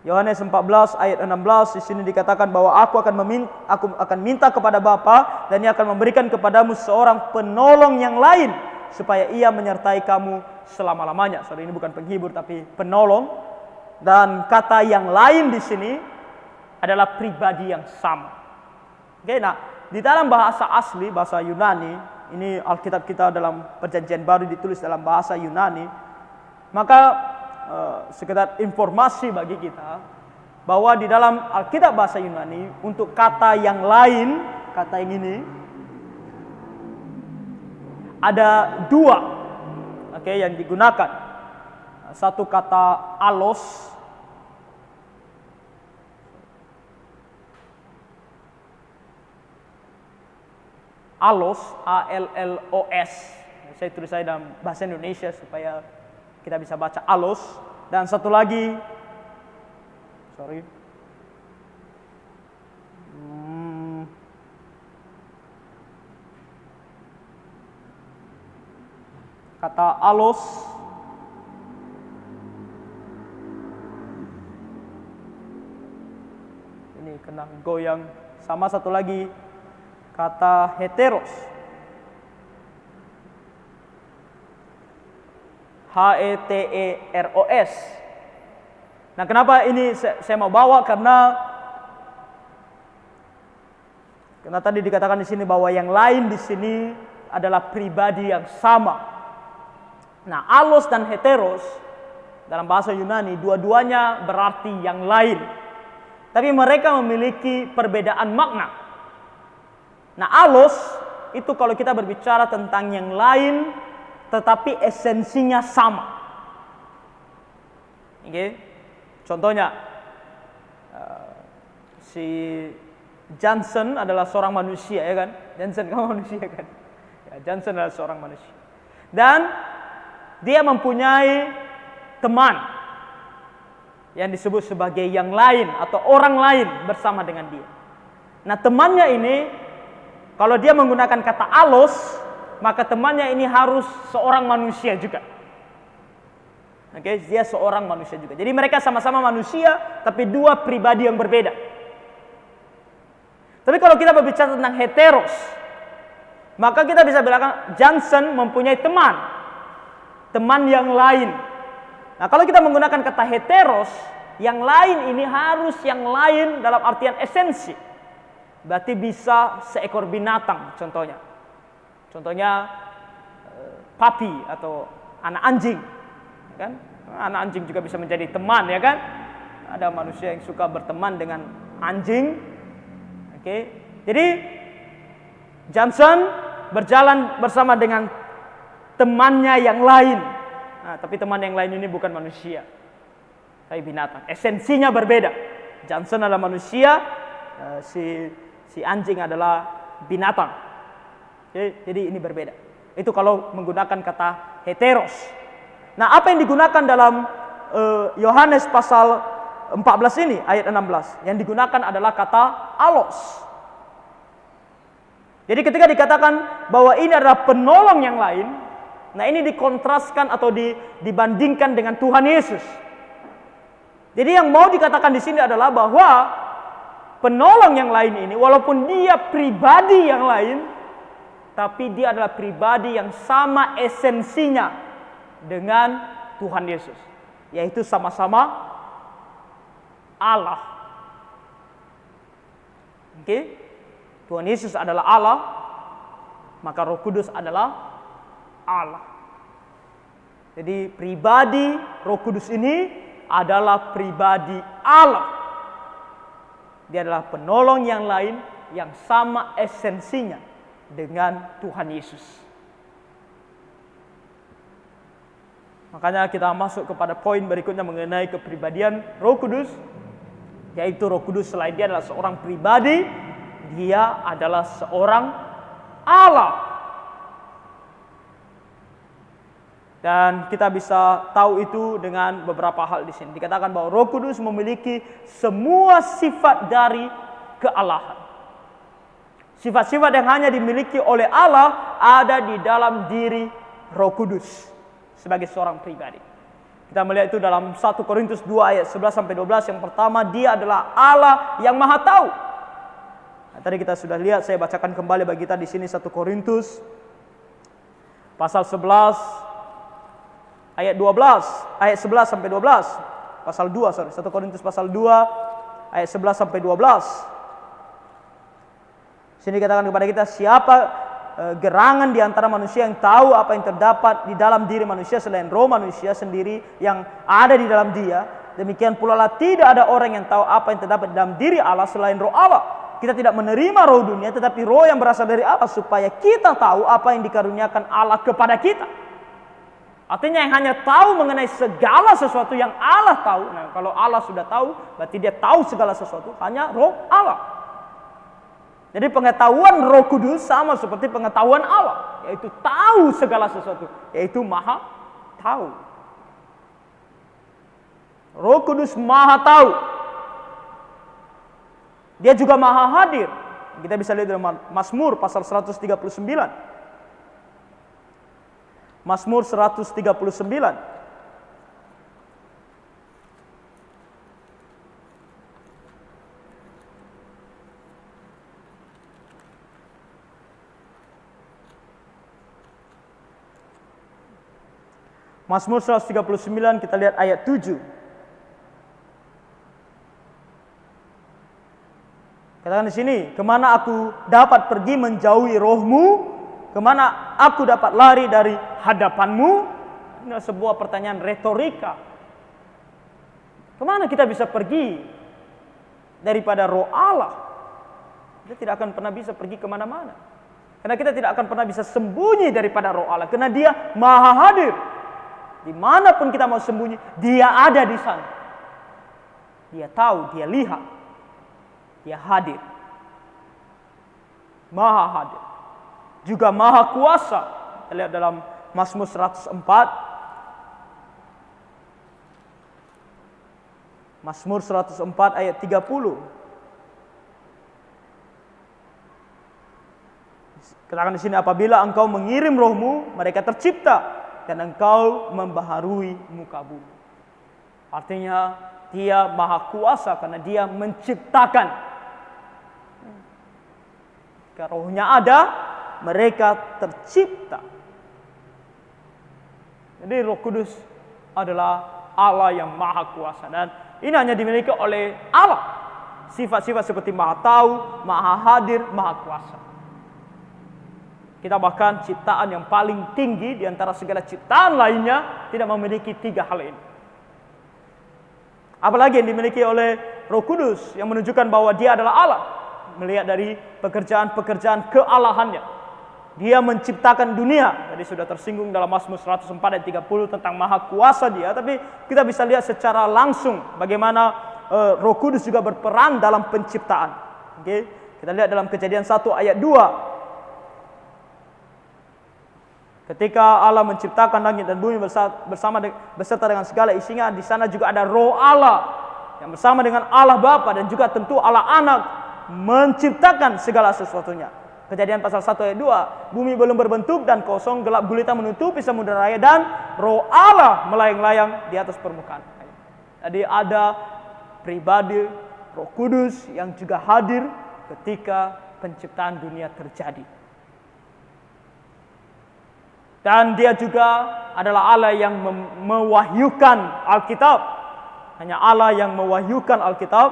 Yohanes 14 ayat 16 di sini dikatakan bahwa aku akan minta kepada Bapa dan Ia akan memberikan kepadamu seorang penolong yang lain supaya Ia menyertai kamu selama-lamanya. Sorry, ini bukan penghibur tapi penolong. Dan kata yang lain di sini adalah pribadi yang sama. Oke, nah di dalam bahasa asli, bahasa Yunani, ini Alkitab kita dalam Perjanjian Baru ditulis dalam bahasa Yunani, maka sekedar informasi bagi kita bahwa di dalam Alkitab bahasa Yunani untuk kata yang lain, kata yang ini ada dua, yang digunakan. Satu kata allos, A-L-L-O-S. Saya tulis saya dalam bahasa Indonesia supaya kita bisa baca allos. Dan satu lagi, kata allos ini kena goyang. Sama satu lagi kata heteros, H-E-T-E-R-O-S. Nah, kenapa ini saya mau bawa? Karena tadi dikatakan di sini bahwa yang lain di sini adalah pribadi yang sama. Nah, allos dan heteros dalam bahasa Yunani dua-duanya berarti yang lain. Tapi mereka memiliki perbedaan makna. Nah, allos itu kalau kita berbicara tentang yang lain tetapi esensinya sama. Contohnya si Johnson adalah seorang manusia, ya kan? Johnson kamu manusia kan? Ya, Johnson adalah seorang manusia. Dan dia mempunyai teman yang disebut sebagai yang lain atau orang lain bersama dengan dia. Nah, temannya ini kalau dia menggunakan kata allos, maka temannya ini harus seorang manusia juga. Dia seorang manusia juga. Jadi mereka sama-sama manusia, tapi dua pribadi yang berbeda. Tapi kalau kita berbicara tentang heteros, maka kita bisa bilang Johnson mempunyai teman yang lain. Nah, kalau kita menggunakan kata heteros, yang lain ini harus yang lain dalam artian esensi. Berarti bisa seekor binatang contohnya. Contohnya papi atau anak anjing, kan? Anak anjing juga bisa menjadi teman, ya kan? Ada manusia yang suka berteman dengan anjing. Jadi Johnson berjalan bersama dengan temannya yang lain. Nah, tapi teman yang lain ini bukan manusia, tapi binatang. Esensinya berbeda. Johnson adalah manusia, si anjing adalah binatang. Jadi ini berbeda. Itu kalau menggunakan kata heteros. Nah, apa yang digunakan dalam Yohanes pasal 14 ini, ayat 16. Yang digunakan adalah kata allos. Jadi ketika dikatakan bahwa ini adalah penolong yang lain, nah ini dikontraskan atau dibandingkan dengan Tuhan Yesus. Jadi yang mau dikatakan di sini adalah bahwa penolong yang lain ini, walaupun dia pribadi yang lain, tapi dia adalah pribadi yang sama esensinya dengan Tuhan Yesus, yaitu sama-sama Allah. Tuhan Yesus adalah Allah, maka Roh Kudus adalah Allah. Jadi pribadi Roh Kudus ini adalah pribadi Allah. Dia adalah penolong yang lain yang sama esensinya dengan Tuhan Yesus. Makanya kita masuk kepada poin berikutnya mengenai kepribadian Roh Kudus, yaitu Roh Kudus selain dia adalah seorang pribadi, dia adalah seorang Allah. Dan kita bisa tahu itu dengan beberapa hal di sini. Dikatakan bahwa Roh Kudus memiliki semua sifat dari kealahan. Sifat-sifat yang hanya dimiliki oleh Allah ada di dalam diri Roh Kudus sebagai seorang pribadi. Kita melihat itu dalam 1 Korintus 2 ayat 11-12. Yang pertama, dia adalah Allah yang Maha Tahu. Nah, tadi kita sudah lihat, saya bacakan kembali bagi kita di sini 1 Korintus pasal 11 ayat 12, ayat 11 sampai 12. Pasal 2, 1 Korintus pasal 2 ayat 11 sampai 12. Sini dikatakan kepada kita, gerangan di antara manusia yang tahu apa yang terdapat di dalam diri manusia selain roh manusia sendiri yang ada di dalam dia. Demikian pula lah tidak ada orang yang tahu apa yang terdapat di dalam diri Allah selain roh Allah. Kita tidak menerima roh dunia, tetapi roh yang berasal dari Allah, supaya kita tahu apa yang dikaruniakan Allah kepada kita. Artinya yang hanya tahu mengenai segala sesuatu yang Allah tahu. Nah, kalau Allah sudah tahu, berarti dia tahu segala sesuatu, hanya roh Allah. Jadi pengetahuan Roh Kudus sama seperti pengetahuan Allah, yaitu tahu segala sesuatu, yaitu maha tahu. Roh Kudus maha tahu. Dia juga maha hadir. Kita bisa lihat dalam Mazmur pasal 139. Mazmur 139. Mazmur 139 kita lihat ayat 7. Katakan di sini, kemana aku dapat pergi menjauhi rohmu? Kemana aku dapat lari dari hadapanmu? Ini sebuah pertanyaan retorika. Kemana kita bisa pergi daripada roh Allah? Kita tidak akan pernah bisa pergi kemana-mana. Karena kita tidak akan pernah bisa sembunyi daripada roh Allah. Karena dia maha hadir. Dimanapun kita mau sembunyi, dia ada di sana. Dia tahu, dia lihat. Dia hadir. Maha hadir. Juga maha kuasa. Kita lihat dalam Mazmur 104. Mazmur 104 ayat 30. Katakan di sini, apabila engkau mengirim rohmu, mereka tercipta. Dan engkau membaharui muka bumi. Artinya dia maha kuasa karena dia menciptakan. Jika rohnya ada, mereka tercipta. Jadi Roh Kudus adalah Allah yang maha kuasa. Dan ini hanya dimiliki oleh Allah. Sifat-sifat seperti maha tahu, maha hadir, maha kuasa. Kita bahkan ciptaan yang paling tinggi di antara segala ciptaan lainnya tidak memiliki tiga hal ini. Apalagi yang dimiliki oleh Roh Kudus yang menunjukkan bahwa dia adalah Allah. Melihat dari pekerjaan-pekerjaan kealahannya. Dia menciptakan dunia. Tadi sudah tersinggung dalam Mazmur 104 ayat 30 tentang maha kuasa dia. Tapi kita bisa lihat secara langsung bagaimana Roh Kudus juga berperan dalam penciptaan. Okay? Kita lihat dalam Kejadian 1 ayat 2. Ketika Allah menciptakan langit dan bumi beserta dengan segala isinya, di sana juga ada Roh Allah yang bersama dengan Allah Bapa dan juga tentu Allah Anak menciptakan segala sesuatunya. Kejadian pasal 1 ayat 2, bumi belum berbentuk dan kosong, gelap gulita menutupi samudera raya dan Roh Allah melayang-layang di atas permukaan. Jadi ada pribadi Roh Kudus yang juga hadir ketika penciptaan dunia terjadi. Dan dia juga adalah Allah yang mewahyukan Alkitab. Hanya Allah yang mewahyukan Alkitab.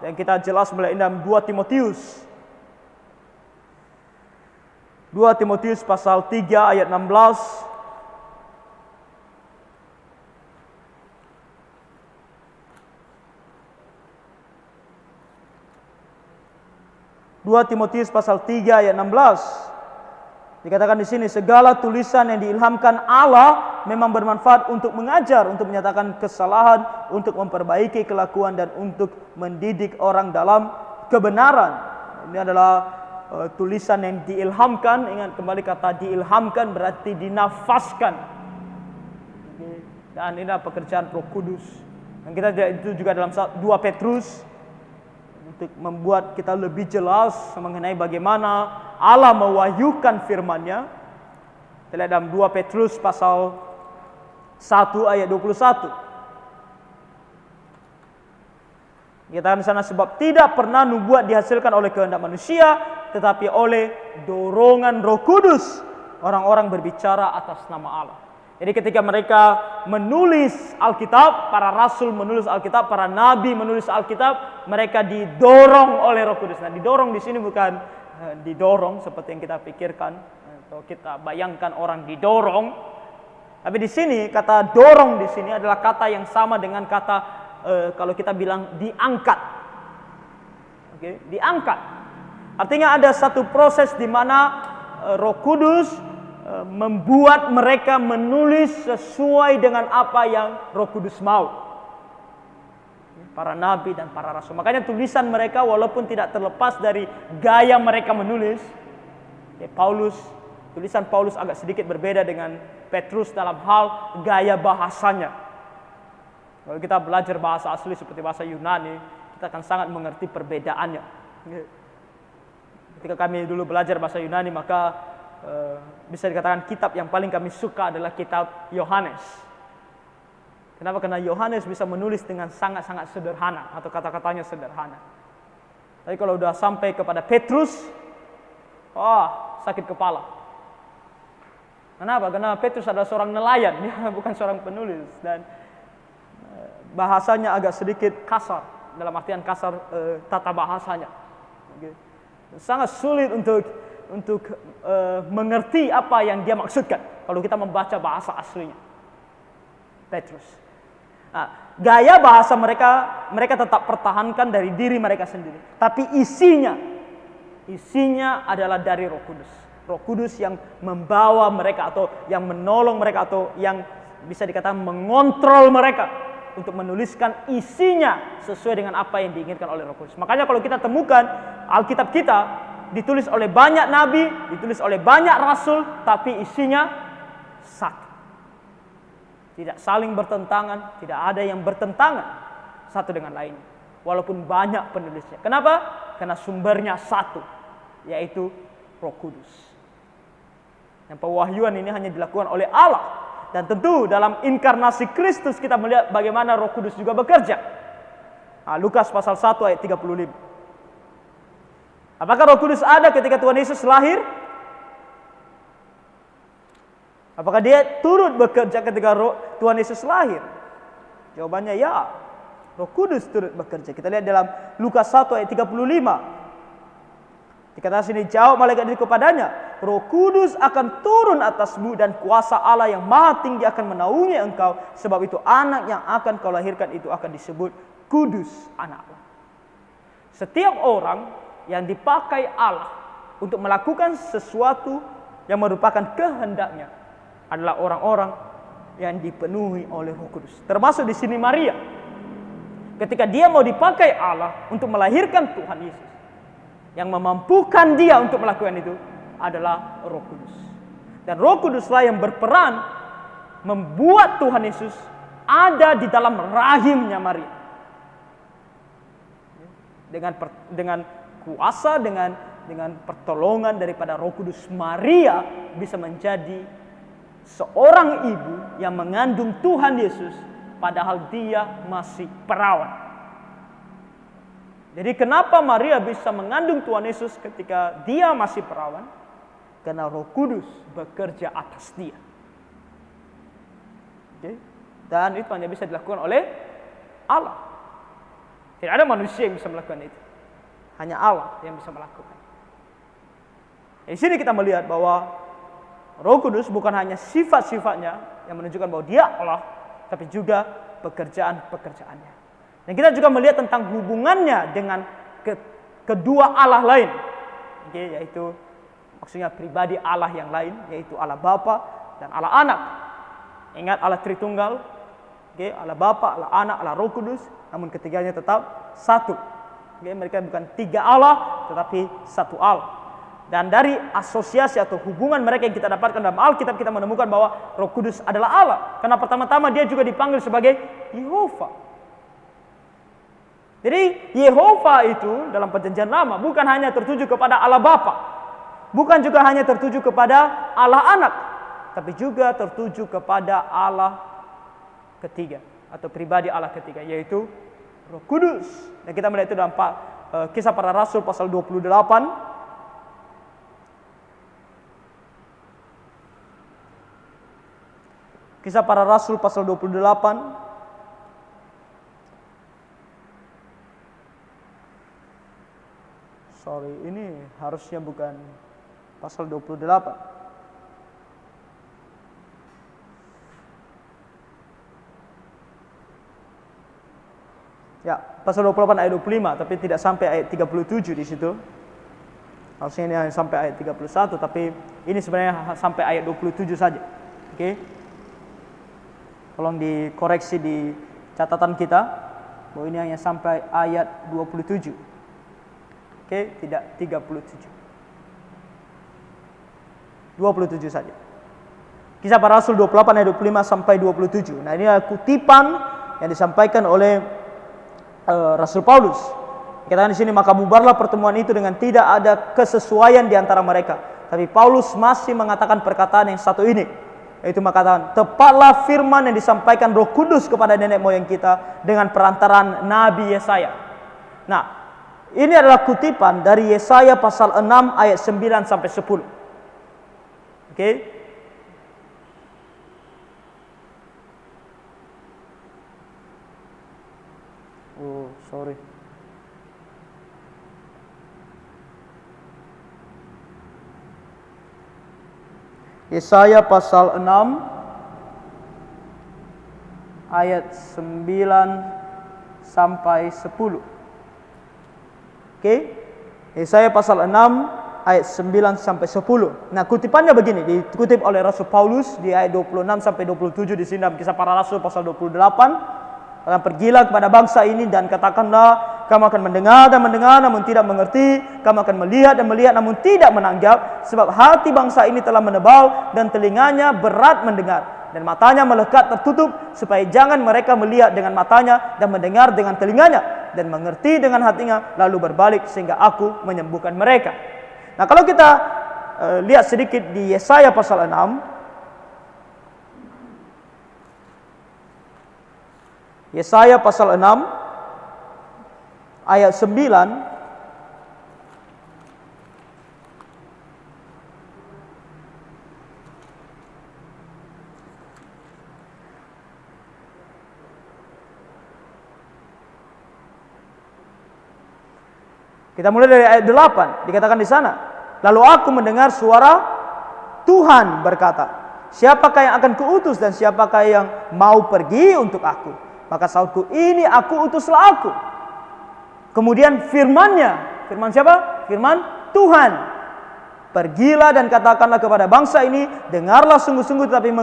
Dan kita jelas mulai dalam 2 Timotius. 2 Timotius pasal 3 ayat 16. 2 Timotius pasal 3 ayat 16. Dikatakan di sini, segala tulisan yang diilhamkan Allah memang bermanfaat untuk mengajar, untuk menyatakan kesalahan, untuk memperbaiki kelakuan dan untuk mendidik orang dalam kebenaran. Ini adalah tulisan yang diilhamkan. Ingat kembali kata diilhamkan berarti dinafaskan. Dan ini adalah pekerjaan Roh Kudus. Dan kita itu juga dalam 2 Petrus untuk membuat kita lebih jelas mengenai bagaimana Allah mewahyukan firman-Nya. Kita lihat dalam 2 Petrus pasal 1 ayat 21. Dikatakan di sana, sebab tidak pernah nubuat dihasilkan oleh kehendak manusia, tetapi oleh dorongan Roh Kudus orang-orang berbicara atas nama Allah. Jadi ketika mereka menulis Alkitab, para rasul menulis Alkitab, para nabi menulis Alkitab, mereka didorong oleh Roh Kudus. Nah, didorong di sini bukan didorong seperti yang kita pikirkan atau kita bayangkan orang didorong. Tapi di sini kata dorong di sini adalah kata yang sama dengan kata kalau kita bilang diangkat. Oke, diangkat. Artinya ada satu proses di mana Roh Kudus membuat mereka menulis sesuai dengan apa yang Roh Kudus mau. Para nabi dan para rasul. Makanya tulisan mereka walaupun tidak terlepas dari gaya mereka menulis. Tulisan Paulus agak sedikit berbeda dengan Petrus dalam hal gaya bahasanya. Kalau kita belajar bahasa asli seperti bahasa Yunani, kita akan sangat mengerti perbedaannya. Ketika kami dulu belajar bahasa Yunani, maka bisa dikatakan kitab yang paling kami suka adalah kitab Yohanes. Kenapa? Karena Yohanes bisa menulis dengan sangat-sangat sederhana atau kata-katanya sederhana. Tapi kalau sudah sampai kepada Petrus, sakit kepala. Kenapa? Karena Petrus adalah seorang nelayan, dia bukan seorang penulis, dan bahasanya agak sedikit kasar, dalam artian kasar tata bahasanya. Sangat sulit untuk mengerti apa yang dia maksudkan kalau kita membaca bahasa aslinya. Petrus. Gaya bahasa mereka tetap pertahankan dari diri mereka sendiri. Tapi isinya adalah dari Roh Kudus. Roh Kudus yang membawa mereka atau yang menolong mereka atau yang bisa dikatakan mengontrol mereka untuk menuliskan isinya sesuai dengan apa yang diinginkan oleh Roh Kudus. Makanya kalau kita temukan Alkitab kita ditulis oleh banyak nabi, ditulis oleh banyak rasul, tapi isinya satu. Tidak saling bertentangan, tidak ada yang bertentangan satu dengan lain. Walaupun banyak penulisnya. Kenapa? Karena sumbernya satu, yaitu Roh Kudus. Yang pewahyuan ini hanya dilakukan oleh Allah. Dan tentu dalam inkarnasi Kristus kita melihat bagaimana Roh Kudus juga bekerja. Lukas pasal 1 ayat 35. Apakah Roh Kudus ada ketika Tuhan Yesus lahir? Apakah dia turut bekerja ketika Tuhan Yesus lahir? Jawabannya ya. Roh Kudus turut bekerja. Kita lihat dalam Lukas 1 ayat 35. Dikatakan sini, jawab malaikat itu kepadanya, Roh Kudus akan turun atasmu dan kuasa Allah yang maha tinggi akan menaungi engkau. Sebab itu anak yang akan kau lahirkan itu akan disebut Kudus, anak Allah. Setiap orang yang dipakai Allah untuk melakukan sesuatu yang merupakan kehendaknya adalah orang-orang yang dipenuhi oleh Roh Kudus. Termasuk di sini Maria. Ketika dia mau dipakai Allah untuk melahirkan Tuhan Yesus, yang memampukan dia untuk melakukan itu adalah Roh Kudus. Dan Roh Kuduslah yang berperan membuat Tuhan Yesus ada di dalam rahimnya Maria. Dengan kuasa, dengan pertolongan daripada Roh Kudus, Maria bisa menjadi seorang ibu yang mengandung Tuhan Yesus padahal dia masih perawan. Jadi kenapa Maria bisa mengandung Tuhan Yesus ketika dia masih perawan? Karena Roh Kudus bekerja atas dia. Okay? Dan itu hanya bisa dilakukan oleh Allah. Tidak ada manusia yang bisa melakukan itu. Hanya Allah yang bisa melakukan. Di sini kita melihat bahwa Roh Kudus bukan hanya sifat-sifatnya yang menunjukkan bahwa dia Allah, tapi juga pekerjaan-pekerjaannya. Dan kita juga melihat tentang hubungannya dengan kedua Allah lain. Yaitu maksudnya pribadi Allah yang lain, yaitu Allah Bapa dan Allah Anak. Ingat Allah Tritunggal, Allah Bapa, Allah Anak, Allah Roh Kudus, namun ketiganya tetap satu. Mereka bukan tiga Allah, tetapi satu Allah. Dan dari asosiasi atau hubungan mereka yang kita dapatkan dalam Alkitab, kita menemukan bahwa Roh Kudus adalah Allah. Karena pertama-tama dia juga dipanggil sebagai Yehova. Jadi Yehova itu dalam perjanjian lama bukan hanya tertuju kepada Allah Bapa, bukan juga hanya tertuju kepada Allah Anak, tapi juga tertuju kepada Allah ketiga atau pribadi Allah ketiga, yaitu Roh Kudus. Dan kita melihat itu dalam Kisah Para Rasul pasal 28. Kisah Para Rasul pasal 28. Ini Harusnya bukan pasal 28. Ya, pasal 28 ayat 25, tapi tidak sampai ayat 37 di situ. Harusnya ini sampai ayat 31, tapi ini sebenarnya sampai ayat 27 saja. Oke. Tolong dikoreksi di catatan kita bahwa ini hanya sampai ayat 27. Oke, tidak 37. 27 saja. Kisah Para Rasul 28 ayat 25 sampai 27. Nah, ini adalah kutipan yang disampaikan oleh Rasul Paulus. Dikatakan di sini, maka bubarlah pertemuan itu dengan tidak ada kesesuaian di antara mereka. Tapi Paulus masih mengatakan perkataan yang satu ini, yaitu mengatakan, tepatlah firman yang disampaikan Roh Kudus kepada nenek moyang kita dengan perantaraan Nabi Yesaya. Nah, ini adalah kutipan dari Yesaya pasal 6 ayat 9 sampai 10. Oke. Oh, sorry. Yesaya pasal 6 ayat 9 sampai 10. Oke. Yesaya pasal 6 ayat 9 sampai 10. Nah, kutipannya begini, dikutip oleh Rasul Paulus di ayat 26 sampai 27 di sini dalam Kisah Para Rasul pasal 28. Pergilah kepada bangsa ini dan katakanlah, kamu akan mendengar dan mendengar namun tidak mengerti, kamu akan melihat dan melihat namun tidak menanggap, sebab hati bangsa ini telah menebal dan telinganya berat mendengar dan matanya melekat tertutup, supaya jangan mereka melihat dengan matanya dan mendengar dengan telinganya dan mengerti dengan hatinya lalu berbalik sehingga aku menyembuhkan mereka. Nah, kalau kita lihat sedikit di Yesaya pasal 6, Yesaya pasal 6 ayat 9, kita mulai dari ayat 8, dikatakan di sana, lalu aku mendengar suara Tuhan berkata, siapakah yang akan kuutus dan siapakah yang mau pergi untuk aku? Maka sautku, ini aku, utuslah aku. Kemudian firman-Nya, firman siapa? Firman Tuhan. Pergilah dan katakanlah kepada bangsa ini, dengarlah sungguh-sungguh tetapi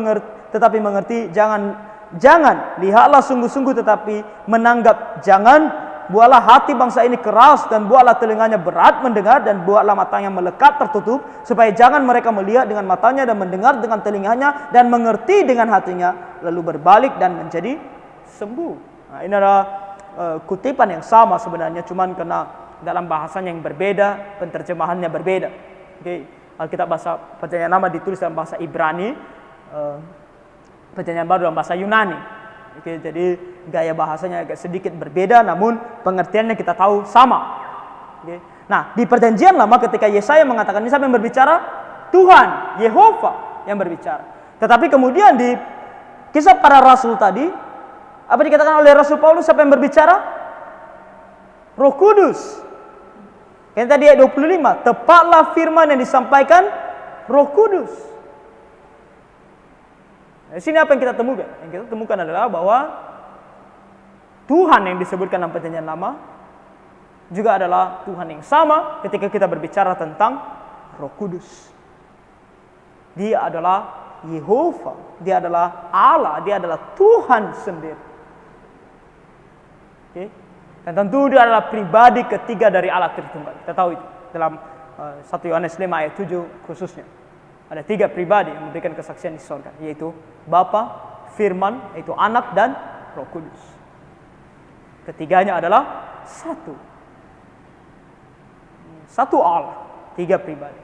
mengerti, jangan lihatlah sungguh-sungguh tetapi menanggap, jangan. Buatlah hati bangsa ini keras dan buatlah telinganya berat mendengar dan buatlah matanya melekat tertutup, supaya jangan mereka melihat dengan matanya dan mendengar dengan telinganya dan mengerti dengan hatinya lalu berbalik dan menjadi sembuh. Nah, ini adalah kutipan yang sama sebenarnya, cuman karena dalam bahasanya yang berbeda, penterjemahannya berbeda. Oke, Alkitab bahasa Perjanjian Lama ditulis dalam bahasa Ibrani, Perjanjian Baru dalam bahasa Yunani. Oke, jadi gaya bahasanya agak sedikit berbeda, namun pengertiannya kita tahu sama. Oke. Nah, di Perjanjian Lama ketika Yesaya mengatakan ini, siapa yang berbicara? Tuhan, Yehova yang berbicara. Tetapi kemudian di Kisah Para Rasul tadi, apa dikatakan oleh Rasul Paulus, siapa yang berbicara? Roh Kudus. Yang tadi ayat 25, tepatlah firman yang disampaikan Roh Kudus. Di sini apa yang kita temukan? Yang kita temukan adalah bahwa Tuhan yang disebutkan dalam Perjanjian Lama juga adalah Tuhan yang sama ketika kita berbicara tentang Roh Kudus. Dia adalah Yehova, dia adalah Allah, dia adalah Tuhan sendiri. Okay. Dan tentu dia adalah pribadi ketiga dari Allah Tritunggal. Kita tahu itu dalam 1 Yohanes 5 ayat 7 khususnya. Ada 3 pribadi yang memberikan kesaksian di surga, yaitu Bapa, Firman, yaitu Anak, dan Roh Kudus. Ketiganya adalah satu Allah, 3 pribadi.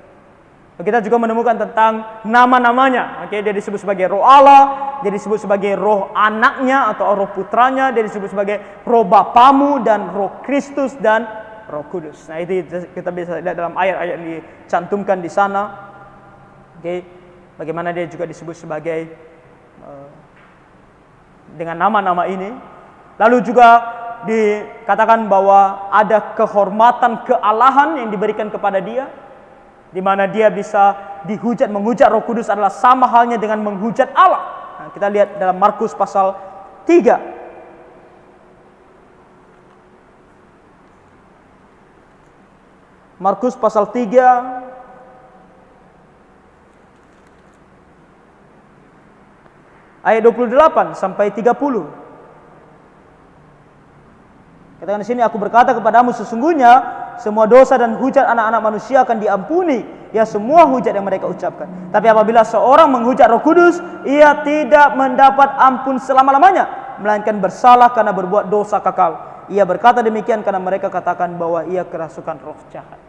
Kita juga menemukan tentang nama-namanya. Dia disebut sebagai Roh Allah, dia disebut sebagai Roh Anaknya atau Roh Putranya, dia disebut sebagai Roh Bapamu dan Roh Kristus dan Roh Kudus. Nah, itu kita bisa lihat dalam ayat-ayat yang dicantumkan di sana. Bagaimana dia juga disebut sebagai dengan nama-nama ini. Lalu juga dikatakan bahwa ada kehormatan kealahan yang diberikan kepada dia. di mana dia bisa dihujat. Menghujat Roh Kudus adalah sama halnya dengan menghujat Allah. Nah, kita lihat dalam Markus pasal 3. Markus pasal 3 ayat 28 sampai 30. Katakan di sini, aku berkata kepadamu, sesungguhnya semua dosa dan hujat anak-anak manusia akan diampuni, ya semua hujat yang mereka ucapkan. Tapi apabila seorang menghujat Roh Kudus, ia tidak mendapat ampun selama-lamanya, melainkan bersalah karena berbuat dosa kekal. Ia berkata demikian karena mereka katakan bahwa ia kerasukan roh jahat.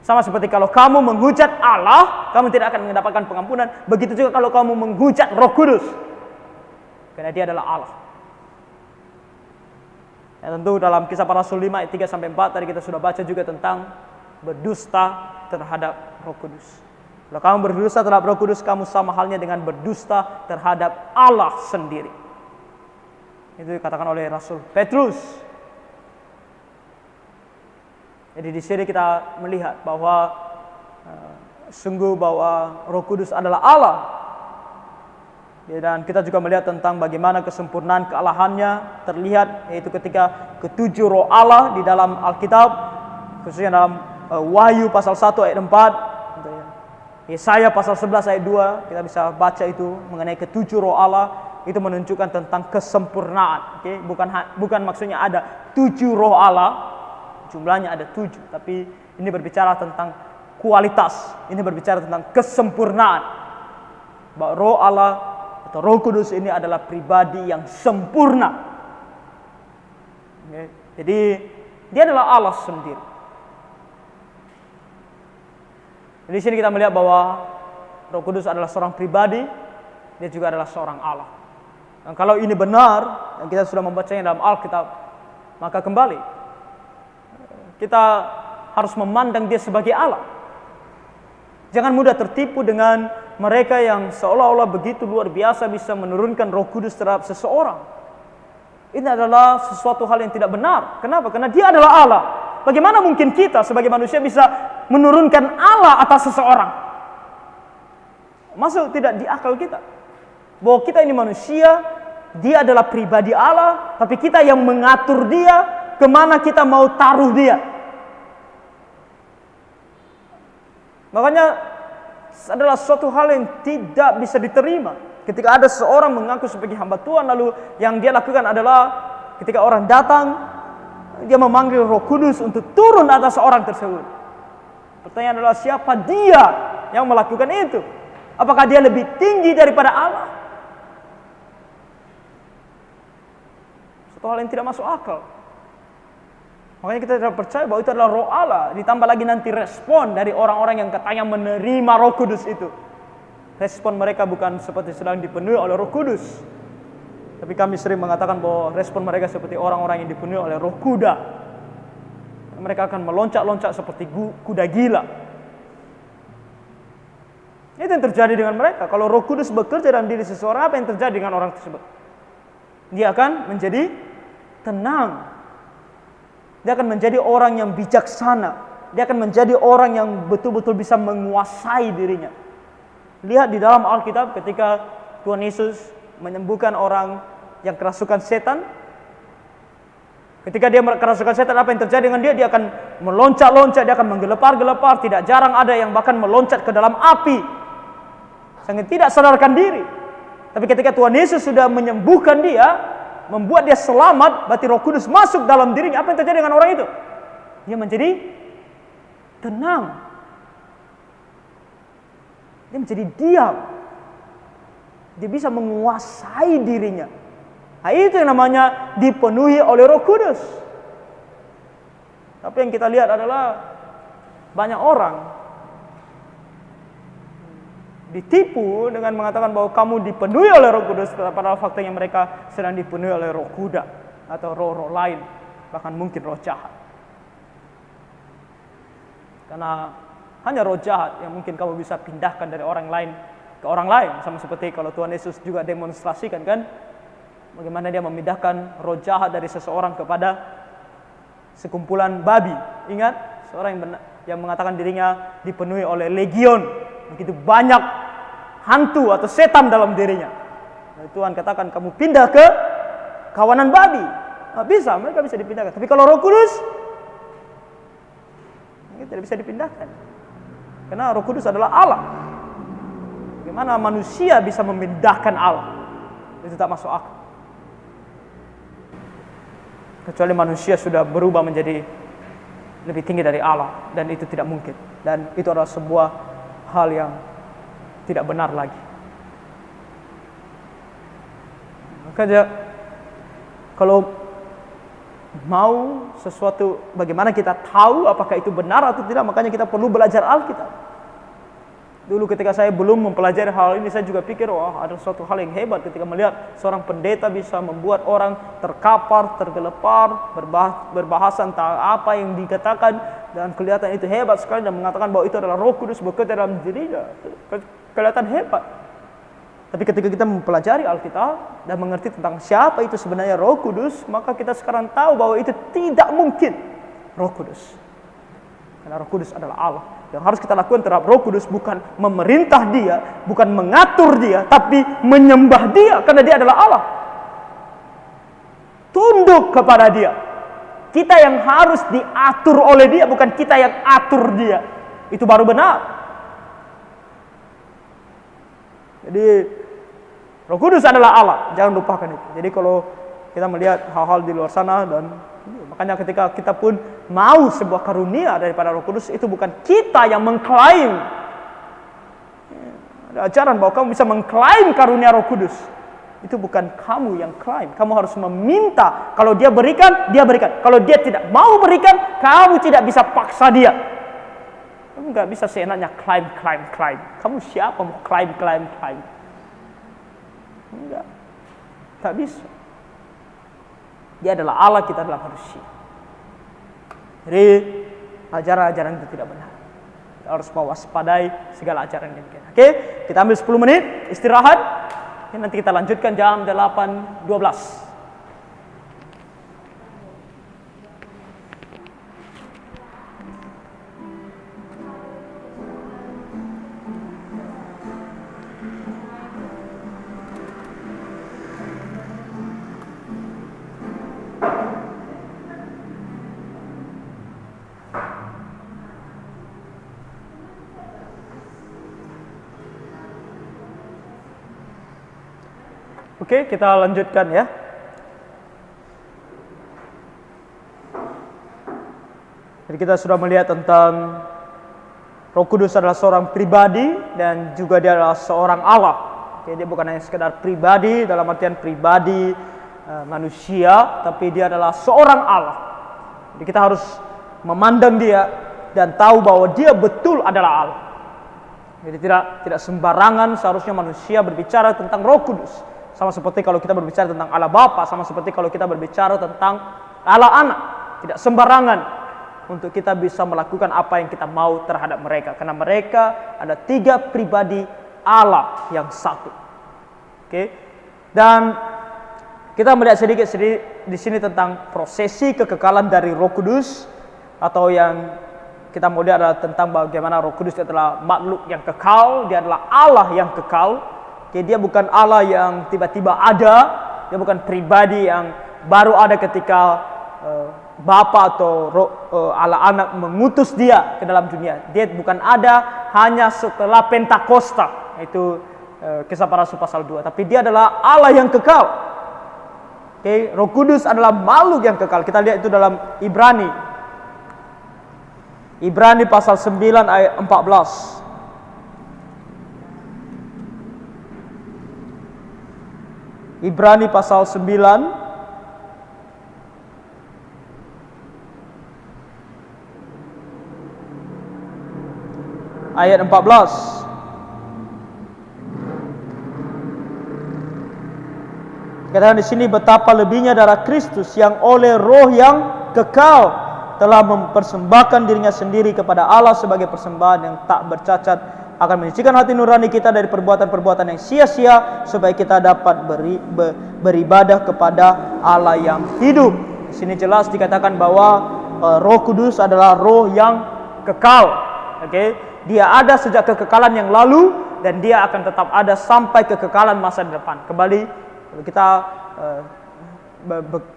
Sama seperti kalau kamu menghujat Allah, kamu tidak akan mendapatkan pengampunan. Begitu juga kalau kamu menghujat Roh Kudus, karena dia adalah Allah. Ya, tentu dalam Kisah Para Rasul 5 ayat 3 sampai 4 tadi kita sudah baca juga tentang berdusta terhadap Roh Kudus. Kalau kamu berdusta terhadap Roh Kudus, kamu sama halnya dengan berdusta terhadap Allah sendiri. Itu dikatakan oleh Rasul Petrus. Jadi di sini kita melihat bahwa sungguh bahwa Roh Kudus adalah Allah. Dan kita juga melihat tentang bagaimana kesempurnaan kealahannya terlihat, yaitu ketika ketujuh roh Allah di dalam Alkitab, khususnya dalam Wahyu pasal 1 ayat 4, Yesaya pasal 11 ayat 2, kita bisa baca itu mengenai ketujuh roh Allah. Itu menunjukkan tentang kesempurnaan. Bukan maksudnya ada 7 roh Allah, jumlahnya ada 7, tapi ini berbicara tentang kualitas, ini berbicara tentang kesempurnaan. Bahwa roh Allah atau Roh Kudus ini adalah pribadi yang sempurna. Jadi dia adalah Allah sendiri. Di sini kita melihat bahwa Roh Kudus adalah seorang pribadi, dia juga adalah seorang Allah. Dan kalau ini benar, dan kita sudah membacanya dalam Alkitab, maka kembali kita harus memandang dia sebagai Allah. Jangan mudah tertipu dengan mereka yang seolah-olah begitu luar biasa bisa menurunkan Roh Kudus terhadap seseorang. Ini adalah sesuatu hal yang tidak benar. Kenapa? Karena dia adalah Allah. Bagaimana mungkin kita sebagai manusia bisa menurunkan Allah atas seseorang? Masuk tidak di akal kita. Bahwa kita ini manusia, dia adalah pribadi Allah, tapi kita yang mengatur dia, kemana kita mau taruh dia. Makanya adalah suatu hal yang tidak bisa diterima ketika ada seorang mengaku sebagai hamba Tuhan, lalu yang dia lakukan adalah ketika orang datang, dia memanggil Roh Kudus untuk turun atas orang tersebut. Pertanyaan adalah, siapa dia yang melakukan itu? Apakah dia lebih tinggi daripada Allah? Suatu hal yang tidak masuk akal. Makanya kita tidak percaya bahwa itu adalah roh Allah. Ditambah lagi nanti respon dari orang-orang yang katanya menerima Roh Kudus itu. Respon mereka bukan seperti sedang dipenuhi oleh Roh Kudus. Tapi kami sering mengatakan bahwa respon mereka seperti orang-orang yang dipenuhi oleh roh kuda. Mereka akan meloncat-loncat seperti kuda gila. Itu yang terjadi dengan mereka. Kalau Roh Kudus bekerja dalam diri seseorang, apa yang terjadi dengan orang tersebut? Dia akan menjadi tenang. Dia akan menjadi orang yang bijaksana. Dia akan menjadi orang yang betul-betul bisa menguasai dirinya. Lihat di dalam Alkitab ketika Tuhan Yesus menyembuhkan orang yang kerasukan setan. Ketika dia kerasukan setan, apa yang terjadi dengan dia? Dia akan meloncat-loncat, dia akan menggelepar-gelepar. Tidak jarang ada yang bahkan meloncat ke dalam api. Sangat tidak sadarkan diri. Tapi ketika Tuhan Yesus sudah menyembuhkan dia, membuat dia selamat, berarti Roh Kudus masuk dalam dirinya. Apa yang terjadi dengan orang itu? Dia menjadi tenang. Dia menjadi diam. Dia bisa menguasai dirinya. Nah, itu yang namanya dipenuhi oleh Roh Kudus. Tapi yang kita lihat adalah banyak orang ditipu dengan mengatakan bahwa kamu dipenuhi oleh Roh Kudus, padahal faktanya mereka sedang dipenuhi oleh roh kuda atau roh-roh lain, bahkan mungkin roh jahat. Karena hanya roh jahat yang mungkin kamu bisa pindahkan dari orang lain ke orang lain, sama seperti kalau Tuhan Yesus juga demonstrasikan kan, bagaimana dia memindahkan roh jahat dari seseorang kepada sekumpulan babi. Ingat, seorang yang yang mengatakan dirinya dipenuhi oleh legion, begitu banyak hantu atau setan dalam dirinya. Nah, Tuhan katakan kamu pindah ke kawanan babi. Nah, bisa, mereka bisa dipindahkan. Tapi kalau Roh Kudus tidak bisa dipindahkan. Karena Roh Kudus adalah Allah. Bagaimana manusia bisa memindahkan Allah? Itu tak masuk akal. Kecuali manusia sudah berubah menjadi lebih tinggi dari Allah, dan itu tidak mungkin. Dan itu adalah sebuah hal yang tidak benar lagi. Makanya kalau mau sesuatu, bagaimana kita tahu apakah itu benar atau tidak, makanya kita perlu belajar Alkitab. Dulu ketika saya belum mempelajari hal ini, saya juga pikir, wah ada suatu hal yang hebat ketika melihat seorang pendeta bisa membuat orang terkapar, tergelepar, berbahasa tentang apa yang dikatakan, dan kelihatan itu hebat sekali, dan mengatakan bahwa itu adalah Roh Kudus bekerja dalam dirinya. Kelihatan hebat. Tapi ketika kita mempelajari Alkitab dan mengerti tentang siapa itu sebenarnya Roh Kudus, maka kita sekarang tahu bahwa itu tidak mungkin Roh Kudus. Karena Roh Kudus adalah Allah. Yang harus kita lakukan terhadap Roh Kudus bukan memerintah dia, bukan mengatur dia, tapi menyembah dia karena dia adalah Allah. Tunduk kepada dia. Kita yang harus diatur oleh dia, bukan kita yang atur dia. Itu baru benar. Jadi Roh Kudus adalah Allah, jangan lupakan itu. Jadi kalau kita melihat hal-hal di luar sana, dan makanya ketika kita pun mau sebuah karunia daripada Roh Kudus, itu bukan kita yang mengklaim. Ada ajaran bahwa kamu bisa mengklaim karunia Roh Kudus. Itu bukan kamu yang klaim. Kamu harus meminta. Kalau dia berikan, dia berikan. Kalau dia tidak mau berikan, kamu tidak bisa paksa dia. Kamu nggak bisa seenaknya klaim. Kamu siapa mau klaim? Enggak. Tak bisa. Dia adalah Allah, kita adalah manusia. Jadi ajaran-ajaran itu tidak benar. Kita harus mewaspadai segala ajaran yang demikian. Oke, kita ambil 10 menit istirahat. Nanti kita lanjutkan jam 8.12. Oke, kita lanjutkan ya. Jadi kita sudah melihat tentang Roh Kudus adalah seorang pribadi dan juga dia adalah seorang Allah. Oke, dia bukan hanya sekedar pribadi dalam artian pribadi manusia, tapi dia adalah seorang Allah. Jadi kita harus memandang dia dan tahu bahwa dia betul adalah Allah. Jadi tidak sembarangan seharusnya manusia berbicara tentang Roh Kudus. Sama seperti kalau kita berbicara tentang Allah Bapa, sama seperti kalau kita berbicara tentang Allah Anak. Tidak sembarangan untuk kita bisa melakukan apa yang kita mau terhadap mereka. Karena mereka ada 3 pribadi Allah yang satu. Oke. Dan kita melihat sedikit di sini tentang prosesi kekekalan dari Roh Kudus, atau yang kita mau lihat adalah tentang bagaimana Roh Kudus adalah makhluk yang kekal, dia adalah Allah yang kekal. Dia bukan Allah yang tiba-tiba ada, dia bukan pribadi yang baru ada ketika Bapa atau Allah Anak mengutus dia ke dalam dunia. Dia bukan ada hanya setelah Pentakosta, itu Kisah Para Rasul pasal 2. Tapi dia adalah Allah yang kekal. Oke, Roh Kudus adalah makhluk yang kekal. Kita lihat itu dalam Ibrani pasal 9 ayat 14. Ibrani pasal 9 ayat 14. Katakan di sini, betapa lebihnya darah Kristus yang oleh Roh yang kekal telah mempersembahkan dirinya sendiri kepada Allah sebagai persembahan yang tak bercacat, akan menyucikan hati nurani kita dari perbuatan-perbuatan yang sia-sia, supaya kita dapat beribadah kepada Allah yang hidup. Di sini jelas dikatakan bahwa Roh Kudus adalah Roh yang kekal. Oke, dia ada sejak kekekalan yang lalu dan dia akan tetap ada sampai kekekalan masa depan. Kembali kita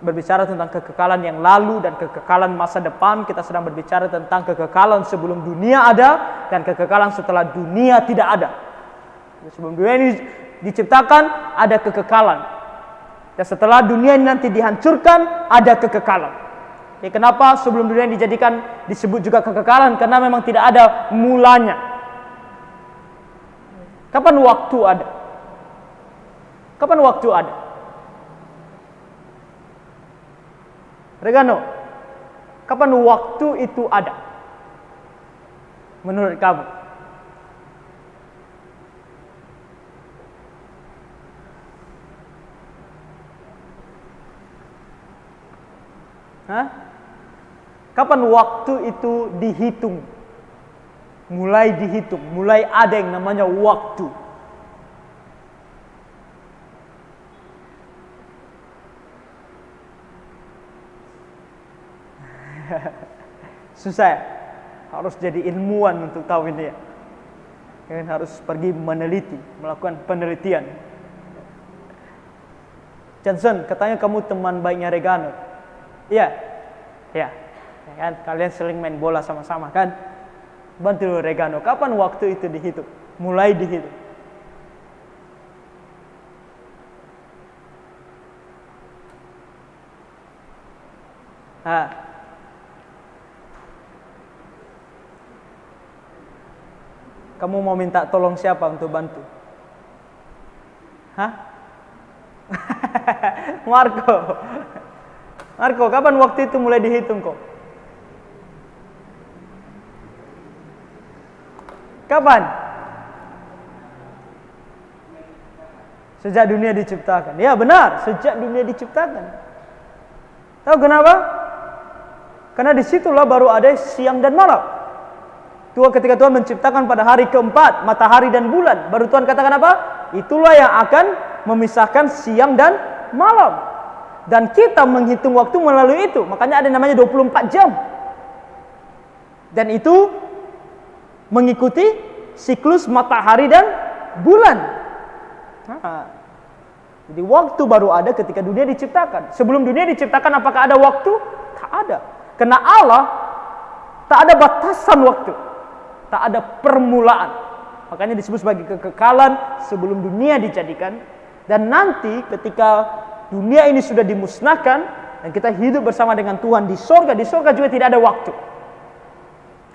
berbicara tentang kekekalan yang lalu dan kekekalan masa depan. Kita sedang berbicara tentang kekekalan sebelum dunia ada dan kekekalan setelah dunia tidak ada. Sebelum dunia ini diciptakan ada kekekalan, dan setelah dunia ini nanti dihancurkan ada kekekalan. Jadi kenapa sebelum dunia disebut juga kekekalan? Karena memang tidak ada mulanya. Kapan waktu ada? Kapan waktu ada? Regano, kapan waktu itu ada? Menurut kamu? Hah? Kapan waktu itu dihitung? Mulai dihitung, mulai ada yang namanya waktu. Susah ya? Harus jadi ilmuwan untuk tahu ini ya. Harus pergi meneliti, melakukan penelitian. Johnson, katanya kamu teman baiknya Regano. Iya, ya kan? Kalian sering main bola sama-sama kan? Bantu Regano, kapan waktu itu dihitung? Mulai dihitung. Kamu mau minta tolong siapa untuk bantu? Hah? Marco, kapan waktu itu mulai dihitung kok? Kapan? Sejak dunia diciptakan. Ya benar, sejak dunia diciptakan. Tahu kenapa? Karena disitulah baru ada siang dan malam. Ketika Tuhan menciptakan pada hari keempat matahari dan bulan, baru Tuhan katakan apa? Itulah yang akan memisahkan siang dan malam. Dan kita menghitung waktu melalui itu. Makanya ada namanya 24 jam. Dan itu mengikuti siklus matahari dan bulan. Jadi waktu baru ada ketika dunia diciptakan. Sebelum dunia diciptakan apakah ada waktu? Tak ada. Karena Allah tak ada batasan waktu. Tak ada permulaan. Makanya disebut sebagai kekekalan sebelum dunia dijadikan. Dan nanti ketika dunia ini sudah dimusnahkan dan kita hidup bersama dengan Tuhan di sorga juga tidak ada waktu.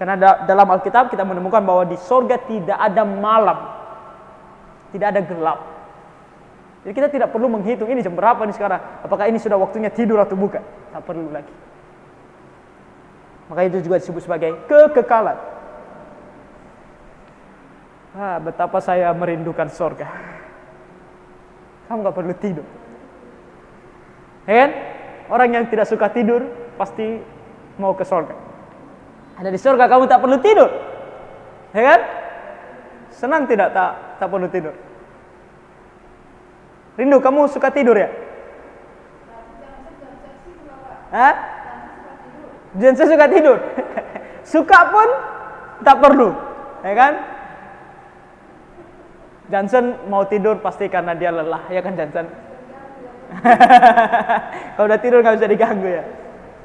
Karena dalam Alkitab kita menemukan bahwa di sorga tidak ada malam, tidak ada gelap. Jadi kita tidak perlu menghitung ini jam berapa nih sekarang. Apakah ini sudah waktunya tidur atau bukan? Tak perlu lagi. Maka itu juga disebut sebagai kekekalan. Betapa saya merindukan sorga. Kamu gak perlu tidur. Ya kan? Orang yang tidak suka tidur pasti mau ke sorga. Ada di sorga kamu tak perlu tidur. Ya kan? Senang tidak tak perlu tidur? Rindu, kamu suka tidur ya? Hah? Jangan saya suka tidur. Suka pun tak perlu. Ya kan? Johnson mau tidur pasti karena dia lelah, ya kan Johnson? Kalau udah tidur nggak bisa diganggu ya,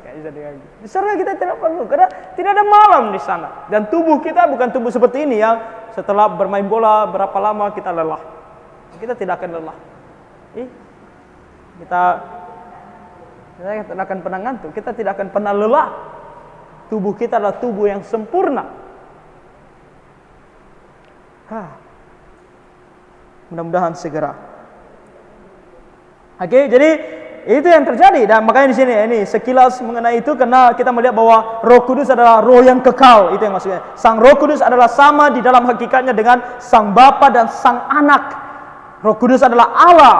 nggak bisa diganggu. Di surga kita tidak perlu, karena tidak ada malam di sana. Dan tubuh kita bukan tubuh seperti ini yang setelah bermain bola berapa lama kita lelah. Kita tidak akan lelah. Kita tidak akan pernah ngantuk. Kita tidak akan pernah lelah. Tubuh kita adalah tubuh yang sempurna. Mudah-mudahan segera. Oke, jadi itu yang terjadi. Dan makanya di sini ini sekilas mengenai itu, karena kita melihat bahwa Roh Kudus adalah Roh yang kekal. Itu yang maksudnya. Sang Roh Kudus adalah sama di dalam hakikatnya dengan Sang Bapa dan Sang Anak. Roh Kudus adalah Allah.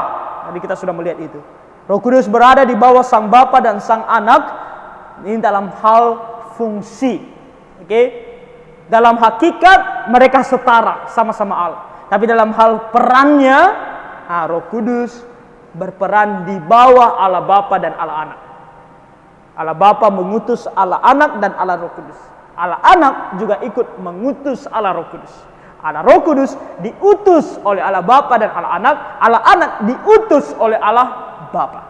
Jadi kita sudah melihat itu. Roh Kudus berada di bawah Sang Bapa dan Sang Anak. Ini dalam hal fungsi. Oke. Dalam hakikat mereka setara, sama-sama Allah. Tapi dalam hal perannya, Roh Kudus berperan di bawah Allah Bapa dan Allah Anak. Allah Bapa mengutus Allah Anak dan Allah Roh Kudus. Allah Anak juga ikut mengutus Allah Roh Kudus. Allah Roh Kudus diutus oleh Allah Bapa dan Allah Anak diutus oleh Allah Bapa.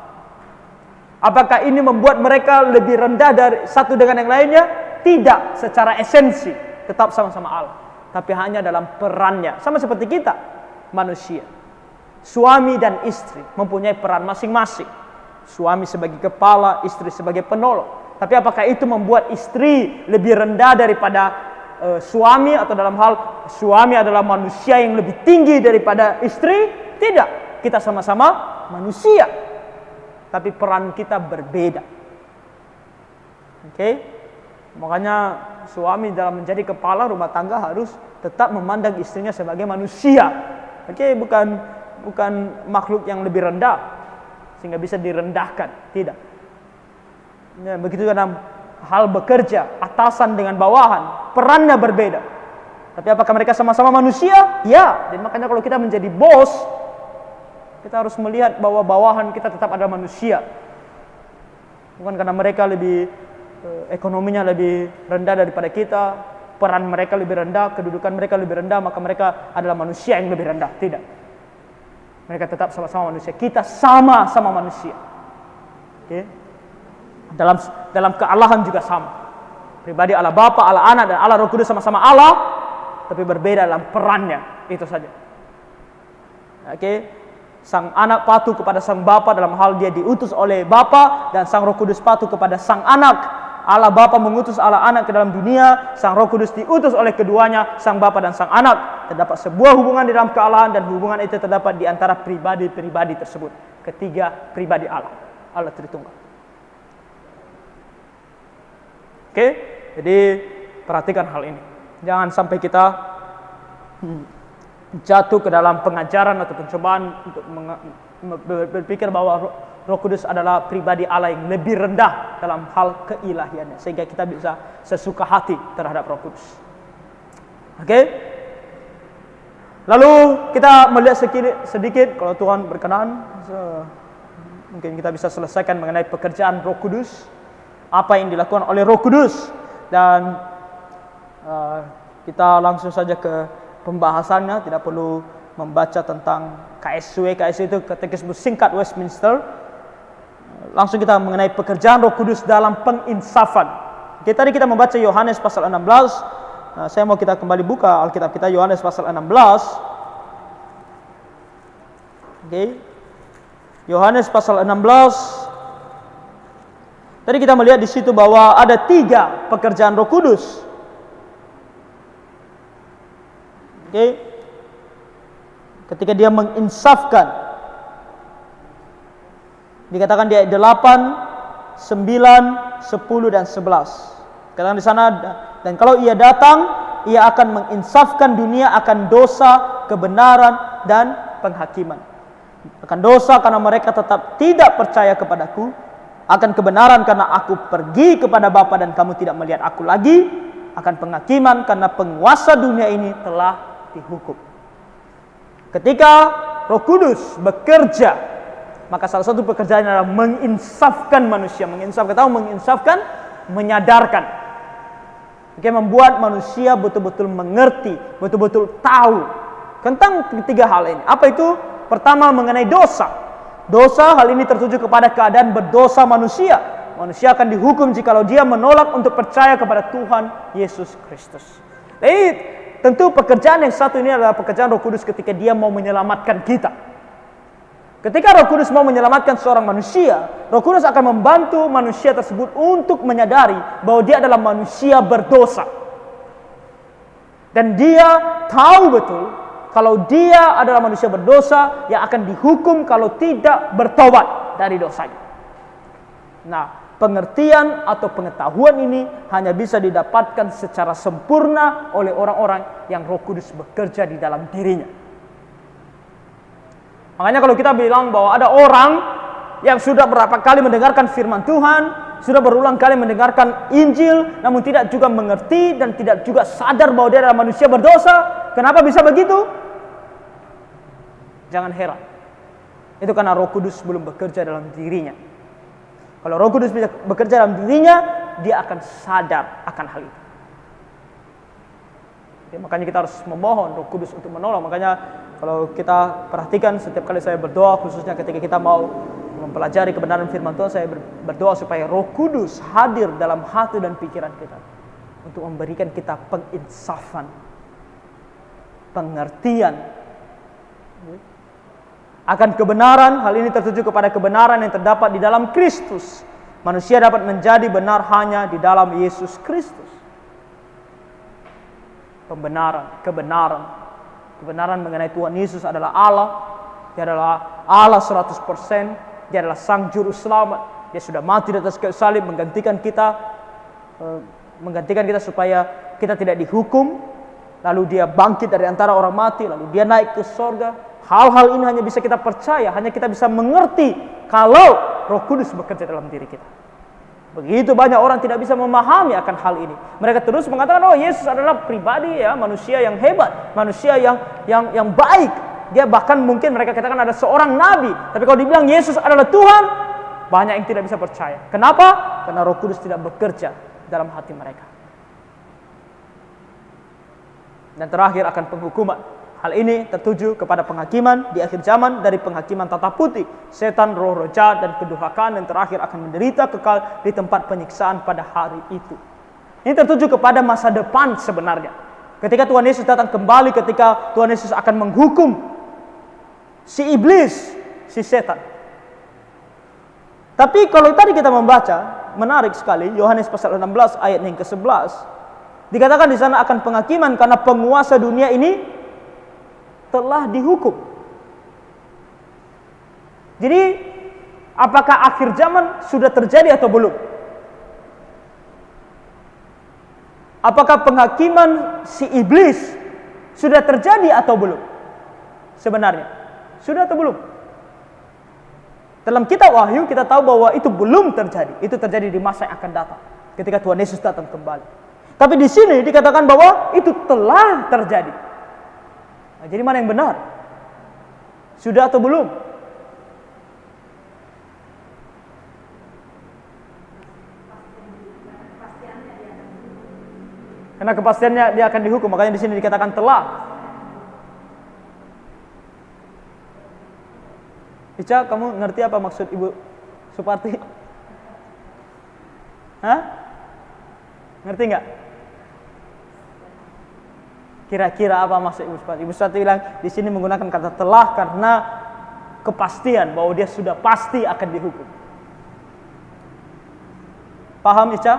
Apakah ini membuat mereka lebih rendah dari satu dengan yang lainnya? Tidak, secara esensi tetap sama-sama Allah, tapi hanya dalam perannya. Sama seperti kita, manusia. Suami dan istri mempunyai peran masing-masing. Suami sebagai kepala, istri sebagai penolong. Tapi apakah itu membuat istri lebih rendah daripada suami, atau dalam hal suami adalah manusia yang lebih tinggi daripada istri? Tidak. Kita sama-sama manusia, tapi peran kita berbeda. Oke? Makanya suami dalam menjadi kepala rumah tangga harus tetap memandang istrinya sebagai manusia. Oke, bukan makhluk yang lebih rendah sehingga bisa direndahkan. Tidak. Ya, begitu dalam hal bekerja, atasan dengan bawahan, perannya berbeda. Tapi apakah mereka sama-sama manusia? Ya. Dan makanya kalau kita menjadi bos, kita harus melihat bahwa bawahan kita tetap adalah manusia. Bukan karena mereka lebih ekonominya lebih rendah daripada kita, peran mereka lebih rendah, kedudukan mereka lebih rendah, maka mereka adalah manusia yang lebih rendah. Tidak. Mereka tetap sama-sama manusia. Kita sama-sama manusia. Oke? Dalam kealahan juga sama. Pribadi Allah Bapa, Allah Anak, dan Allah Roh Kudus sama-sama Allah, tapi berbeda dalam perannya. Itu saja. Oke? Sang anak patuh kepada sang Bapa dalam hal dia diutus oleh Bapa, dan sang Roh Kudus patuh kepada sang anak. Allah Bapa mengutus Allah Anak ke dalam dunia, sang Roh Kudus diutus oleh keduanya, sang Bapa dan sang Anak. Terdapat sebuah hubungan di dalam kealahan, dan hubungan itu terdapat di antara pribadi-pribadi tersebut. Ketiga pribadi Allah, Allah Tritunggal. Oke, jadi perhatikan hal ini. Jangan sampai kita jatuh ke dalam pengajaran atau pencobaan untuk berpikir bahwa Roh Kudus adalah pribadi Allah yang lebih rendah dalam hal keilahiannya, sehingga kita bisa sesuka hati terhadap Roh Kudus. Oke? Lalu kita melihat sedikit, kalau Tuhan berkenan, mungkin kita bisa selesaikan mengenai pekerjaan Roh Kudus, apa yang dilakukan oleh Roh Kudus, dan kita langsung saja ke pembahasannya. Tidak perlu membaca tentang KSW. KSW itu Katekismus Singkat Westminster. Langsung kita mengenai pekerjaan Roh Kudus dalam penginsafan. Oke, tadi kita membaca Yohanes pasal 16. Saya mau kita kembali buka Alkitab kita, Yohanes pasal 16. Oke. Yohanes pasal 16. Tadi kita melihat di situ bahwa ada 3 pekerjaan Roh Kudus. Oke. Ketika dia menginsafkan, dikatakan di ayat 8, 9, 10 dan 11. Katakan di sana, dan kalau ia datang, ia akan menginsafkan dunia akan dosa, kebenaran dan penghakiman. Akan dosa karena mereka tetap tidak percaya kepadaku, akan kebenaran karena aku pergi kepada Bapa dan kamu tidak melihat aku lagi, akan penghakiman karena penguasa dunia ini telah dihukum. Ketika Roh Kudus bekerja, maka salah satu pekerjaan adalah menginsafkan manusia. Menginsafkan, menyadarkan. Oke, membuat manusia betul-betul mengerti, betul-betul tahu tentang 3 hal ini. Apa itu? Pertama, mengenai dosa. Dosa, hal ini tertuju kepada keadaan berdosa manusia. Manusia akan dihukum jikalau dia menolak untuk percaya kepada Tuhan Yesus Kristus. Jadi, tentu pekerjaan yang satu ini adalah pekerjaan Roh Kudus ketika dia mau menyelamatkan kita. Ketika Roh Kudus mau menyelamatkan seorang manusia, Roh Kudus akan membantu manusia tersebut untuk menyadari bahwa dia adalah manusia berdosa. Dan dia tahu betul kalau dia adalah manusia berdosa yang akan dihukum kalau tidak bertobat dari dosanya. Nah, pengertian atau pengetahuan ini hanya bisa didapatkan secara sempurna oleh orang-orang yang Roh Kudus bekerja di dalam dirinya. Makanya kalau kita bilang bahwa ada orang yang sudah berapa kali mendengarkan firman Tuhan, sudah berulang kali mendengarkan Injil, namun tidak juga mengerti dan tidak juga sadar bahwa dia adalah manusia berdosa, kenapa bisa begitu? Jangan heran. Itu karena Roh Kudus belum bekerja dalam dirinya. Kalau Roh Kudus bisa bekerja dalam dirinya, dia akan sadar akan hal itu. Jadi, makanya kita harus memohon Roh Kudus untuk menolong. Makanya kalau kita perhatikan setiap kali saya berdoa, khususnya ketika kita mau mempelajari kebenaran firman Tuhan, saya berdoa supaya Roh Kudus hadir dalam hati dan pikiran kita untuk memberikan kita penginsafan, pengertian akan kebenaran. Hal ini tertuju kepada kebenaran yang terdapat di dalam Kristus. Manusia dapat menjadi benar hanya di dalam Yesus Kristus. Kebenaran mengenai Tuhan Yesus adalah Allah. Dia adalah Allah 100%. Dia adalah Sang Juru Selamat. Dia sudah mati di atas kayu salib menggantikan kita supaya kita tidak dihukum. Lalu dia bangkit dari antara orang mati, lalu dia naik ke sorga. Hal-hal ini hanya bisa kita percaya, hanya kita bisa mengerti kalau Roh Kudus bekerja dalam diri kita. Begitu banyak orang tidak bisa memahami akan hal ini. Mereka terus mengatakan, oh Yesus adalah pribadi ya, manusia yang hebat, manusia yang baik. Dia bahkan mungkin mereka katakan ada seorang nabi. Tapi kalau dibilang Yesus adalah Tuhan, banyak yang tidak bisa percaya. Kenapa? Karena Roh Kudus tidak bekerja dalam hati mereka. Dan terakhir akan penghukuman. Hal ini tertuju kepada penghakiman di akhir zaman, dari penghakiman tata putih, setan, roh jahat dan kedurhakaan, dan terakhir akan menderita kekal di tempat penyiksaan pada hari itu. Ini tertuju kepada masa depan sebenarnya. Ketika Tuhan Yesus datang kembali, ketika Tuhan Yesus akan menghukum si iblis, si setan. Tapi kalau tadi kita membaca, menarik sekali, Yohanes pasal 16 ayat yang ke-11. Dikatakan di sana akan penghakiman karena penguasa dunia ini telah dihukum. Jadi, apakah akhir zaman sudah terjadi atau belum? Apakah penghakiman si iblis sudah terjadi atau belum? Sebenarnya, sudah atau belum? Dalam kitab Wahyu kita tahu bahwa itu belum terjadi. Itu terjadi di masa yang akan datang, ketika Tuhan Yesus datang kembali. Tapi di sini dikatakan bahwa itu telah terjadi. Nah, jadi mana yang benar? Sudah atau belum? Karena kepastiannya dia akan dihukum, makanya di sini dikatakan telah. Ica, kamu ngerti apa maksud Ibu Suparti? Hah? Ngerti nggak? Kira-kira apa maksud Ibu Suparti? Ibu Suparti bilang di sini menggunakan kata telah karena kepastian bahwa dia sudah pasti akan dihukum. Paham Ica?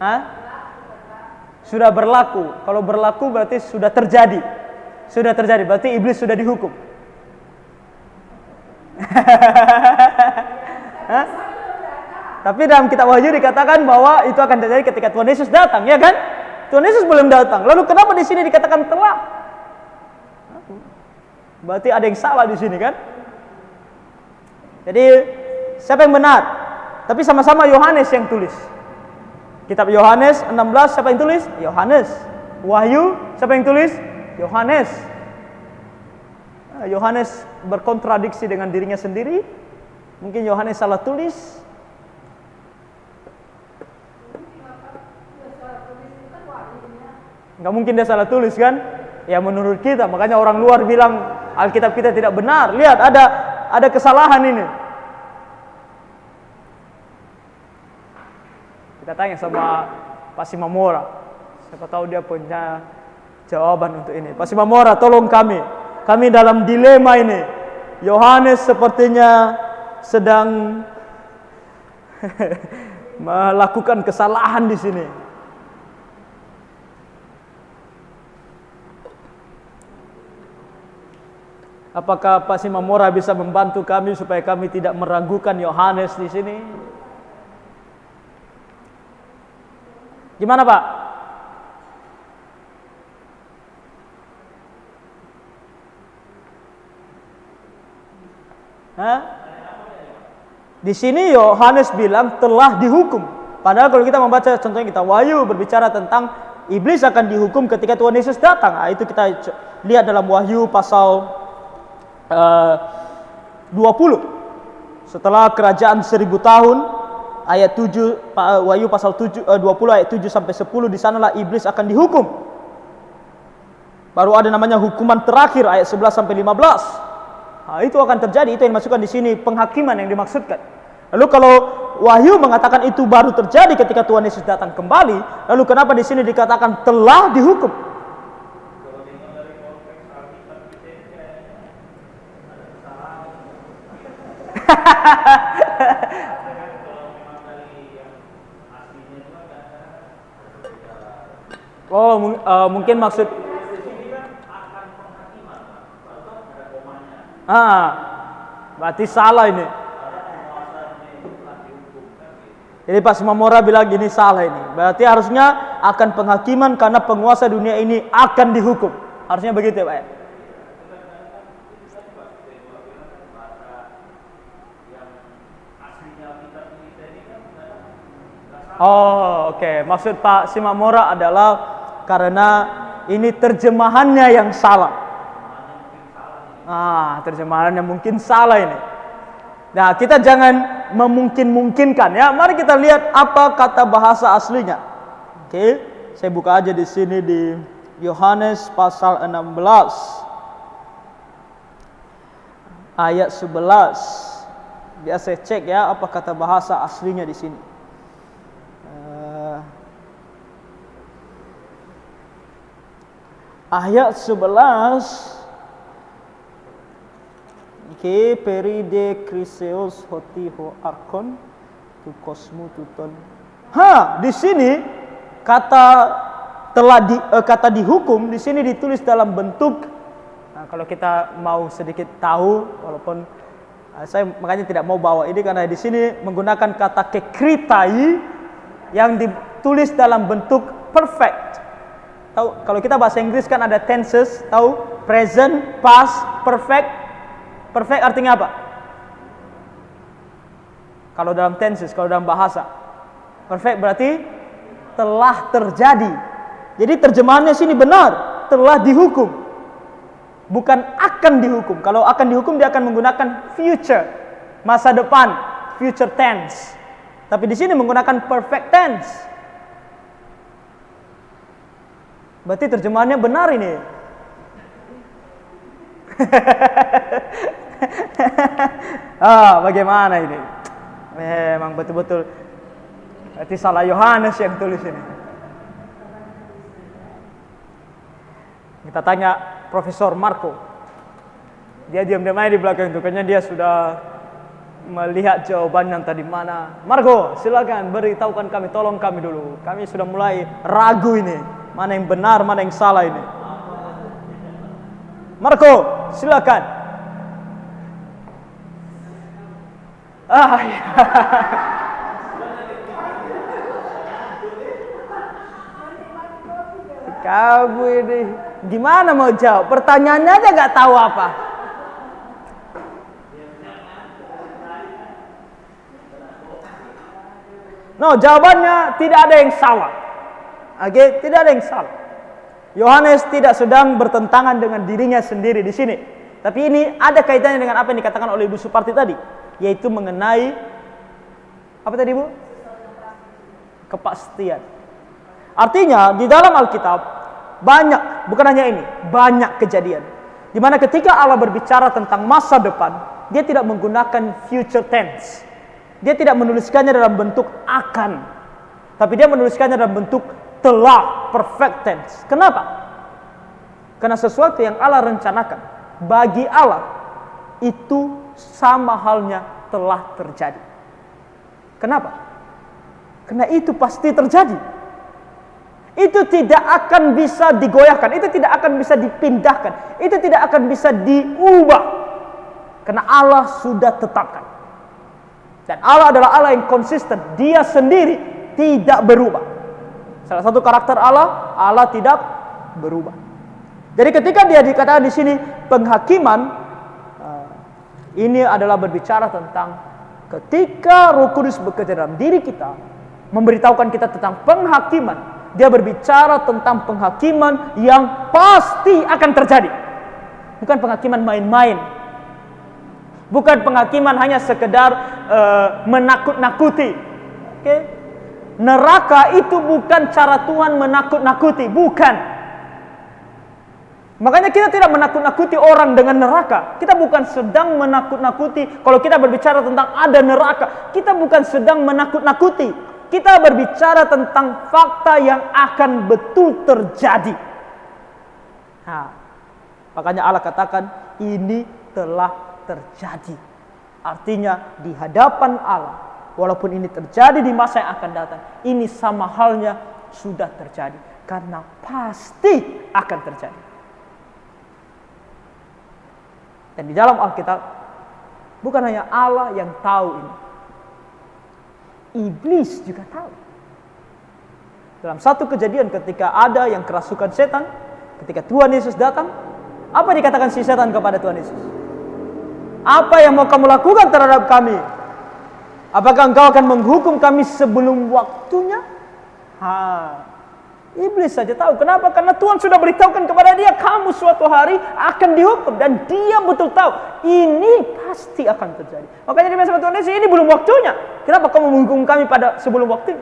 Hah? Sudah berlaku. Kalau berlaku berarti sudah terjadi. Sudah terjadi, berarti iblis sudah dihukum. Hah? Tapi dalam kitab Wahyu dikatakan bahwa itu akan terjadi ketika Tuhan Yesus datang, ya kan? Tuhan Yesus belum datang. Lalu kenapa di sini dikatakan telah? Berarti ada yang salah di sini, kan? Jadi siapa yang benar? Tapi sama-sama Yohanes yang tulis. Kitab Yohanes 16 siapa yang tulis? Yohanes. Wahyu siapa yang tulis? Yohanes. Yohanes berkontradiksi dengan dirinya sendiri. Mungkin Yohanes salah tulis. Nggak mungkin dia salah tulis, kan? Ya menurut kita, makanya orang luar bilang Alkitab kita tidak benar. Lihat, ada kesalahan ini. Kita tanya sama Pak Simamora. Siapa tahu dia punya jawaban untuk ini. Pak Simamora, tolong kami. Kami dalam dilema ini. Yohanes sepertinya sedang melakukan kesalahan di sini. Apakah Pak Simamora bisa membantu kami supaya kami tidak meragukan Yohanes di sini? Gimana, Pak? Hah? Di sini Yohanes bilang telah dihukum. Padahal kalau kita membaca contohnya kita Wahyu berbicara tentang iblis akan dihukum ketika Tuhan Yesus datang. Nah, itu kita lihat dalam Wahyu pasal 20. Setelah kerajaan 1000 tahun, ayat 7, Wahyu pasal 20 ayat 7 sampai 10, di sanalah iblis akan dihukum. Baru ada namanya hukuman terakhir ayat 11 sampai 15. Nah, itu akan terjadi, itu yang dimasukkan di sini penghakiman yang dimaksudkan. Lalu kalau Wahyu mengatakan itu baru terjadi ketika Tuhan Yesus datang kembali, lalu kenapa di sini dikatakan telah dihukum? Mungkin maksud berarti salah ini. Jadi Pak Simamora bilang gini, salah ini. Berarti harusnya akan penghakiman karena penguasa dunia ini akan dihukum. Harusnya begitu ya Pak ya? Oh, oke. Maksud Pak Simamora adalah karena ini terjemahannya yang salah. Terjemahannya mungkin salah ini. Nah, kita jangan memungkin-mungkinkan ya. Mari kita lihat apa kata bahasa aslinya. Oke, saya buka aja di sini di Yohanes pasal 16 ayat 11. Biar saya cek ya apa kata bahasa aslinya di sini. Ayat 11. Oke, peride kriseos hotiho arkon tu kosmu tuton. Di sini kata dihukum di sini ditulis dalam bentuk. Nah, kalau kita mau sedikit tahu, walaupun saya makanya tidak mau bawa ini karena di sini menggunakan kata kekritai yang ditulis dalam bentuk perfect. Tahu kalau kita bahasa Inggris kan ada tenses, tahu? Present, past, perfect. Perfect artinya apa? Kalau dalam tenses, kalau dalam bahasa. Perfect berarti telah terjadi. Jadi terjemahannya sini benar, telah dihukum. Bukan akan dihukum. Kalau akan dihukum dia akan menggunakan future, masa depan, future tense. Tapi di sini menggunakan perfect tense. Berarti terjemahannya benar ini. Bagaimana ini? Memang betul-betul berarti salah Yohanes yang tulis ini. Kita tanya Profesor Marco. Dia diam-diam aja di belakang itu, kayaknya dia sudah melihat jawaban yang tadi mana. Marco, silakan beritahukan kami, tolong kami dulu. Kami sudah mulai ragu ini, mana yang benar, mana yang salah ini. Marco, silakan. Kamu ini gimana mau jawab? Pertanyaannya aja gak tahu apa. No, jawabannya tidak ada yang salah. Oke, tidak ada yang salah. Yohanes tidak sedang bertentangan dengan dirinya sendiri di sini. Tapi ini ada kaitannya dengan apa yang dikatakan oleh Ibu Suparti tadi, yaitu mengenai apa tadi Bu? Kepastian. Artinya di dalam Alkitab banyak, bukan hanya ini, banyak kejadian di mana ketika Allah berbicara tentang masa depan, dia tidak menggunakan future tense. Dia tidak menuliskannya dalam bentuk akan, tapi dia menuliskannya dalam bentuk telah, perfect tense. Kenapa? Karena sesuatu yang Allah rencanakan bagi Allah itu sama halnya telah terjadi. Kenapa? Karena itu pasti terjadi. Itu tidak akan bisa digoyahkan, itu tidak akan bisa dipindahkan, itu tidak akan bisa diubah. Karena Allah sudah tetapkan. Dan Allah adalah Allah yang konsisten, dia sendiri tidak berubah. Salah satu karakter Allah, Allah tidak berubah. Jadi ketika dia dikatakan di sini penghakiman, ini adalah berbicara tentang ketika Roh Kudus bekerja dalam diri kita, memberitahukan kita tentang penghakiman. Dia berbicara tentang penghakiman yang pasti akan terjadi. Bukan penghakiman main-main. Bukan penghakiman hanya sekedar menakut-nakuti. Oke? Neraka itu bukan cara Tuhan menakut-nakuti, bukan. Makanya kita tidak menakut-nakuti orang dengan neraka. Kita bukan sedang menakut-nakuti. Kalau kita berbicara tentang ada neraka, kita bukan sedang menakut-nakuti. Kita berbicara tentang fakta yang akan betul terjadi. Nah, makanya Allah katakan ini telah terjadi. Artinya di hadapan Allah, walaupun ini terjadi di masa yang akan datang, ini sama halnya sudah terjadi. Karena pasti akan terjadi. Dan di dalam Alkitab, bukan hanya Allah yang tahu ini. Iblis juga tahu. Dalam satu kejadian ketika ada yang kerasukan setan, ketika Tuhan Yesus datang, apa dikatakan si setan kepada Tuhan Yesus? Apa yang mau kamu lakukan terhadap kami? Apakah engkau akan menghukum kami sebelum waktunya? Iblis saja tahu. Kenapa? Karena Tuhan sudah beritahukan kepada dia, kamu suatu hari akan dihukum. Dan dia betul tahu, ini pasti akan terjadi. Makanya dia bilang sama Tuhan Yesus, ini belum waktunya. Kenapa kamu menghukum kami pada sebelum waktunya?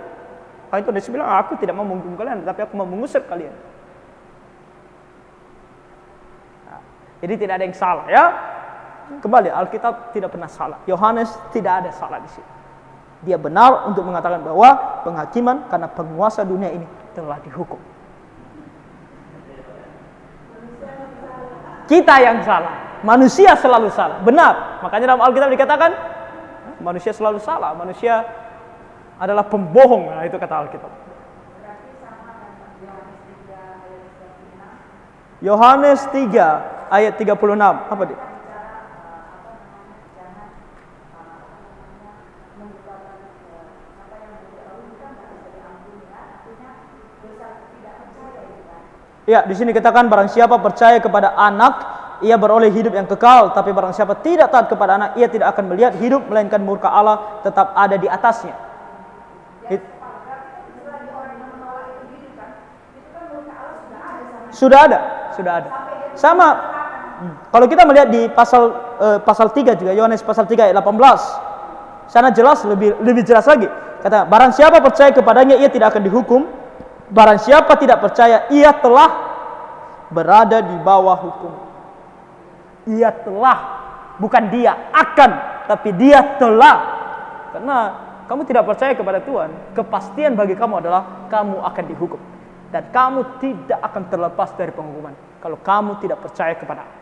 Tuhan Yesus bilang, aku tidak mau menghukum kalian, tapi aku mau mengusir kalian. Jadi tidak ada yang salah, ya. Kembali, Alkitab tidak pernah salah. Yohanes tidak ada salah di sini. Dia benar untuk mengatakan bahwa penghakiman karena penguasa dunia ini telah dihukum. Kita yang salah. Manusia selalu salah. Benar. Makanya dalam Alkitab dikatakan manusia selalu salah. Manusia adalah pembohong. Nah, itu kata Alkitab. Yohanes 3 ayat 36. Apa dia? Ya, di sini katakan barang siapa percaya kepada anak, ia beroleh hidup yang kekal. Tapi barang siapa tidak taat kepada anak, ia tidak akan melihat hidup, melainkan murka Allah tetap ada di atasnya. Sudah ada. Sama. Kalau kita melihat di pasal 3 juga, Yohanes pasal 3 ayat 18. Sana jelas, lebih jelas lagi. Kata, barang siapa percaya kepadanya, ia tidak akan dihukum. Barang siapa tidak percaya, ia telah berada di bawah hukum. Ia telah, bukan dia akan, tapi dia telah. Karena kamu tidak percaya kepada Tuhan, kepastian bagi kamu adalah kamu akan dihukum. Dan kamu tidak akan terlepas dari penghukuman kalau kamu tidak percaya kepada Allah.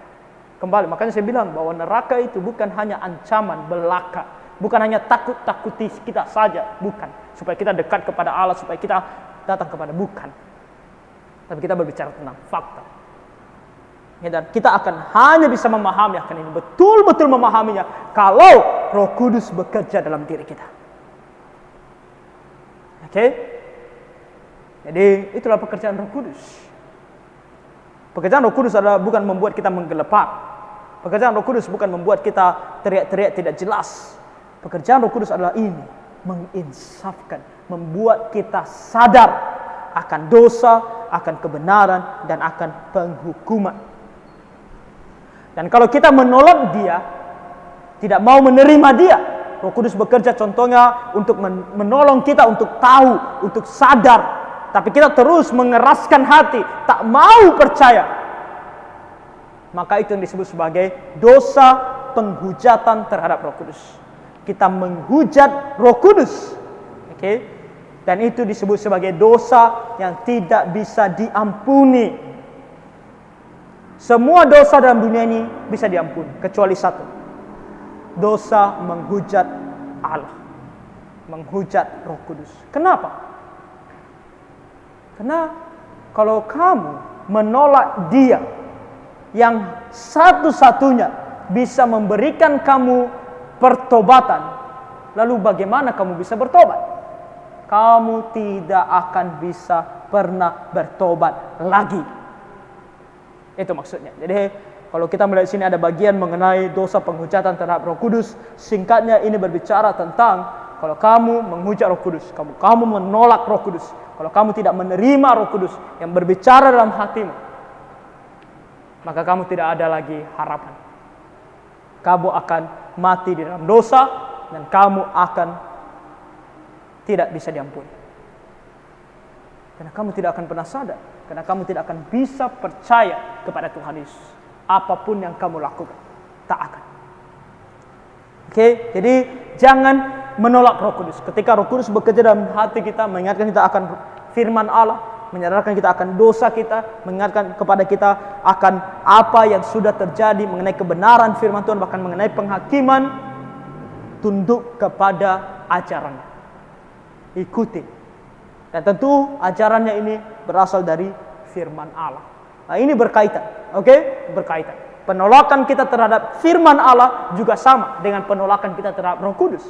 Kembali, makanya saya bilang bahwa neraka itu bukan hanya ancaman belaka, bukan hanya takut-takuti kita saja, bukan. Supaya kita dekat kepada Allah, supaya kita datang kepada, bukan. Tapi kita berbicara tentang fakta. Ya, dan kita akan hanya bisa memahami akan ini, betul-betul memahaminya kalau Roh Kudus bekerja dalam diri kita. Oke? Jadi itulah pekerjaan Roh Kudus. Pekerjaan Roh Kudus adalah bukan membuat kita menggelepar. Pekerjaan Roh Kudus bukan membuat kita teriak-teriak tidak jelas. Pekerjaan Roh Kudus adalah ini, menginsafkan, membuat kita sadar akan dosa, akan kebenaran, dan akan penghukuman. Dan kalau kita menolak dia, tidak mau menerima dia, Roh Kudus bekerja contohnya untuk menolong kita untuk tahu, untuk sadar. Tapi kita terus mengeraskan hati, tak mau percaya. Maka itu yang disebut sebagai dosa penghujatan terhadap Roh Kudus. Kita menghujat Roh Kudus. Oke? Dan itu disebut sebagai dosa yang tidak bisa diampuni. Semua dosa dalam dunia ini bisa diampuni, kecuali satu. Dosa menghujat Allah. Menghujat Roh Kudus. Kenapa? Karena kalau kamu menolak dia yang satu-satunya bisa memberikan kamu pertobatan, lalu bagaimana kamu bisa bertobat? Kamu tidak akan bisa pernah bertobat lagi. Itu maksudnya. Jadi kalau kita melihat sini ada bagian mengenai dosa penghujatan terhadap Roh Kudus, singkatnya ini berbicara tentang kalau kamu menghujat Roh Kudus, kamu menolak Roh Kudus, kalau kamu tidak menerima Roh Kudus yang berbicara dalam hatimu, maka kamu tidak ada lagi harapan. Kamu akan mati di dalam dosa dan kamu akan tidak bisa diampuni. Karena kamu tidak akan pernah sadar, karena kamu tidak akan bisa percaya kepada Tuhan Yesus. Apapun yang kamu lakukan, tak akan. Oke, jadi jangan menolak Roh Kudus. Ketika Roh Kudus bekerja dalam hati kita, mengingatkan kita akan firman Allah, menyadarkan kita akan dosa kita, mengingatkan kepada kita akan apa yang sudah terjadi mengenai kebenaran firman Tuhan, bahkan mengenai penghakiman, tunduk kepada ajarannya. Ikuti. Dan tentu ajarannya ini berasal dari firman Allah. Nah, ini berkaitan, oke? Berkaitan. Penolakan kita terhadap firman Allah juga sama dengan penolakan kita terhadap Roh Kudus.